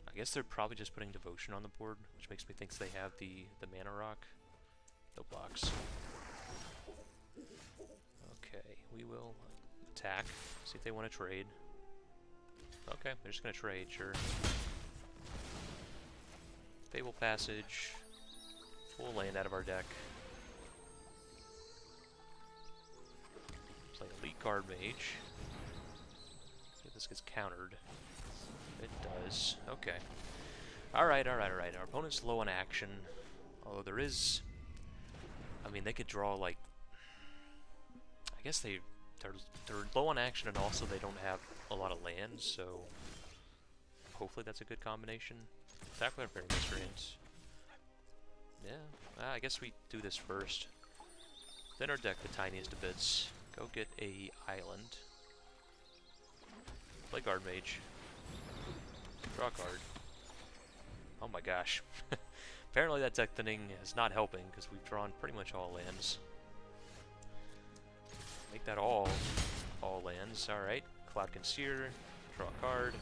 I guess they're probably just putting Devotion on the board, which makes me think they have the mana rock. No blocks. Okay, we will attack. See if they want to trade. Okay, they're just gonna trade, sure. Fable Passage. Full land out of our deck. Play Elite Guard Mage. See if this gets countered. It does. Okay. Alright. Our opponent's low on action. Although there is... I mean, they could draw, like... I guess they're low on action, and also they don't have a lot of lands, so... Hopefully that's a good combination. Attack with our Fairy Miscreant. Yeah. I guess we do this first. Then our deck the tiniest of bits. Go get a island. Play Guard Mage. Draw a card. Oh my gosh. Apparently that deck thinning is not helping, because we've drawn pretty much all lands. Make that all lands. Alright. Cloud Concealer. Draw a card.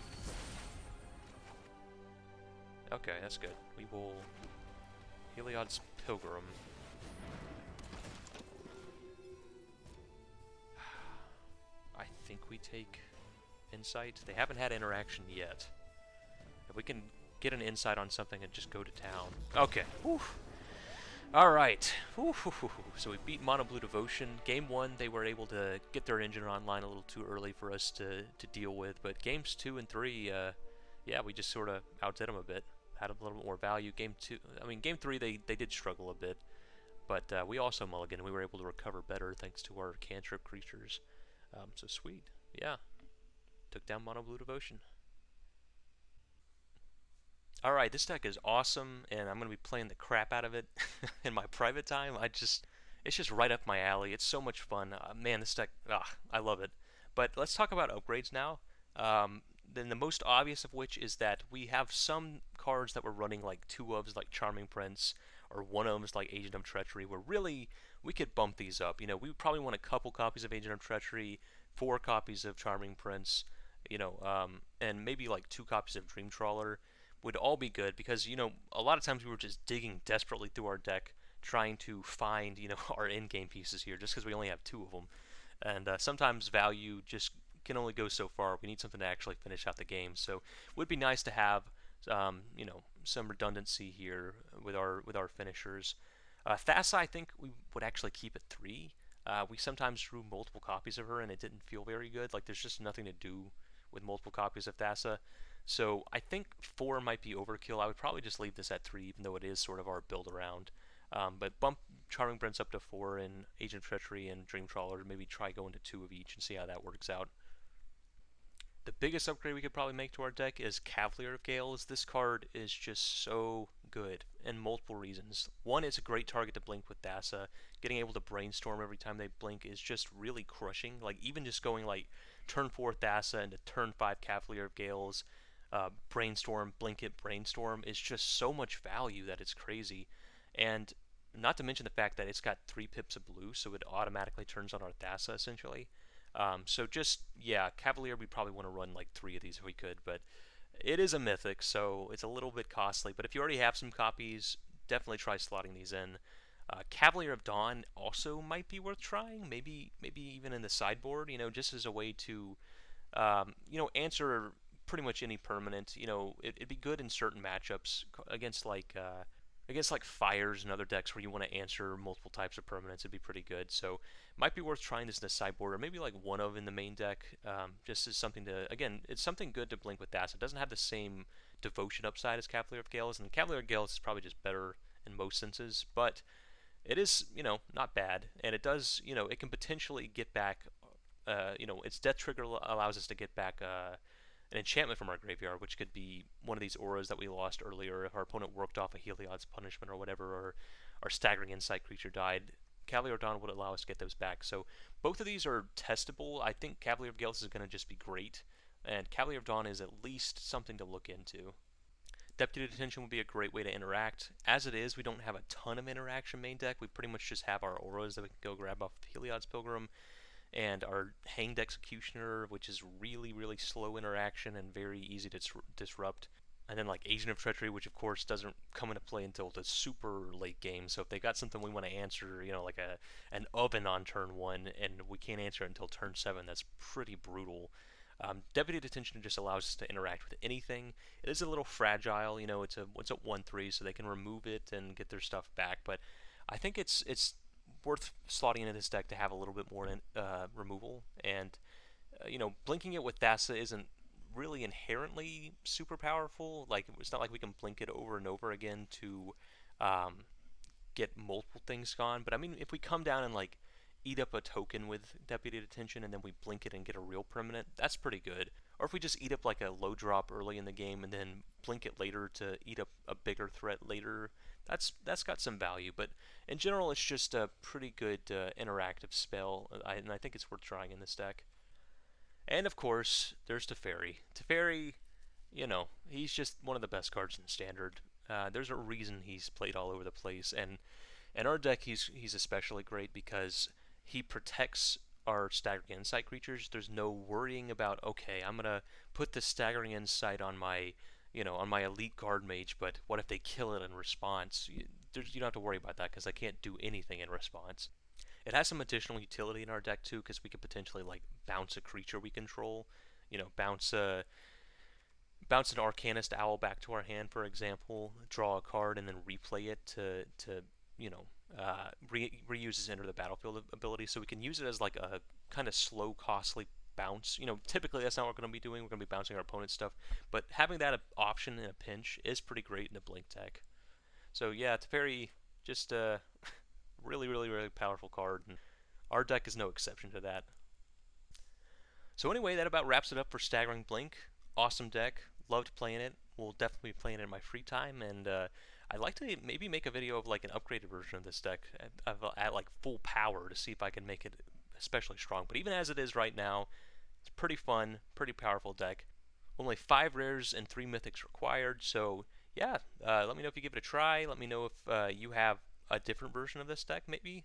Okay, that's good. We will... Heliod's Pilgrim. I think we take Insight. They haven't had interaction yet. If we can get an insight on something and just go to town. Okay. Alright. So we beat Mono Blue Devotion. Game 1, they were able to get their engine online a little too early for us to deal with. But games 2 and 3, yeah, we just sort of outdid them a bit. Had a little bit more value. Game 3, they did struggle a bit. But we also mulliganed. We were able to recover better thanks to our cantrip creatures. So sweet. Yeah. Took down Mono Blue Devotion. Alright, this deck is awesome, and I'm going to be playing the crap out of it in my private time. It's just right up my alley. It's so much fun. Man, this deck, I love it. But let's talk about upgrades now. Then the most obvious of which is that we have some cards that we're running like two ofs like Charming Prince or one ofs like Agent of Treachery, where really we could bump these up. We would probably want a couple copies of Agent of Treachery, 4 copies of Charming Prince, and maybe like 2 copies of Dream Trawler would all be good because a lot of times we were just digging desperately through our deck trying to find our in-game pieces here just because we only have 2 of them, and sometimes value just can only go so far. We need something to actually finish out the game, so it would be nice to have some redundancy here with our finishers. Thassa, I think we would actually keep at 3. We sometimes drew multiple copies of her and it didn't feel very good. Like there's just nothing to do with multiple copies of Thassa. So I think 4 might be overkill. I would probably just leave this at 3, even though it is sort of our build around. But bump Charming Prince up to 4 and Agent Treachery and Dream Trawler. Maybe try going to 2 of each and see how that works out. The biggest upgrade we could probably make to our deck is Cavalier of Gales. This card is just so good in multiple reasons. One, it's a great target to blink with Thassa. Getting able to brainstorm every time they blink is just really crushing. Like even just going like turn 4 Thassa into turn 5 Cavalier of Gales, brainstorm, blink it, brainstorm is just so much value that it's crazy. And not to mention the fact that it's got 3 pips of blue, so it automatically turns on our Thassa essentially. So just, yeah, Cavalier, we probably want to run like 3 of these if we could, but it is a Mythic, so it's a little bit costly. But if you already have some copies, definitely try slotting these in. Cavalier of Dawn also might be worth trying, maybe even in the sideboard, just as a way to, answer pretty much any permanent. It'd be good in certain matchups against like fires and other decks where you want to answer multiple types of permanents. It'd be pretty good. So it might be worth trying this in the sideboard or maybe like one of in the main deck, just as something to, again, it's something good to blink with that. So it doesn't have the same devotion upside as Cavalier of Gales, and Cavalier of Gales is probably just better in most senses, but it is, not bad, and it does, it can potentially get back, its death trigger allows us to get back an enchantment from our graveyard, which could be one of these auras that we lost earlier if our opponent worked off a Heliod's Punishment or whatever, or our Staggering Insight creature died. Cavalier of Dawn would allow us to get those back. So both of these are testable. I think Cavalier of Gales is going to just be great, and Cavalier of Dawn is at least something to look into. Deputy Detention would be a great way to interact. As it is, we don't have a ton of interaction main deck. We pretty much just have our auras that we can go grab off of Heliod's Pilgrim, and our Hanged Executioner, which is really, really slow interaction and very easy to disrupt. And then like Agent of Treachery, which of course doesn't come into play until the super late game. So if they got something we want to answer, like an oven on turn 1, and we can't answer it until turn 7, that's pretty brutal. Deputy Detention just allows us to interact with anything. It is a little fragile, it's a 1/3, so they can remove it and get their stuff back. But I think it's worth slotting into this deck to have a little bit more removal. And blinking it with Thassa isn't really inherently super powerful. Like it's not like we can blink it over and over again to get multiple things gone. But I mean, if we come down and like eat up a token with Deputy Detention and then we blink it and get a real permanent, that's pretty good. Or if we just eat up like a low drop early in the game and then blink it later to eat up a bigger threat later, that's got some value. But in general, it's just a pretty good interactive spell, and I think it's worth trying in this deck. And of course, there's Teferi. Teferi, he's just one of the best cards in Standard. There's a reason he's played all over the place, and in our deck, he's especially great because he protects our Staggering Insight creatures. There's no worrying about, okay, I'm gonna put the Staggering Insight on my on my elite guard mage, but what if they kill it in response? You don't have to worry about that because I can't do anything in response. It has some additional utility in our deck too, because we could potentially like bounce a creature we control, bounce an Arcanist Owl back to our hand, for example, draw a card, and then replay it to reuse his Enter the Battlefield ability. So we can use it as like a kind of slow, costly bounce. Typically that's not what we're going to be doing. We're going to be bouncing our opponent's stuff. But having that option in a pinch is pretty great in the Blink deck. So yeah, it's very just a really, really, really powerful card, and our deck is no exception to that. So anyway, that about wraps it up for Staggering Blink. Awesome deck. Loved playing it. will definitely be playing it in my free time, and I'd like to maybe make a video of like an upgraded version of this deck at like full power to see if I can make it especially strong. But even as it is right now, it's pretty fun, pretty powerful deck. Only 5 rares and 3 mythics required, so yeah, let me know if you give it a try. Let me know if you have a different version of this deck, maybe.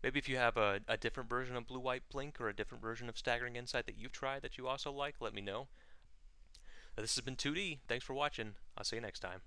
Maybe if you have a different version of Blue-White Blink or a different version of Staggering Insight that you've tried that you also like, let me know. This has been 2D. Thanks for watching. I'll see you next time.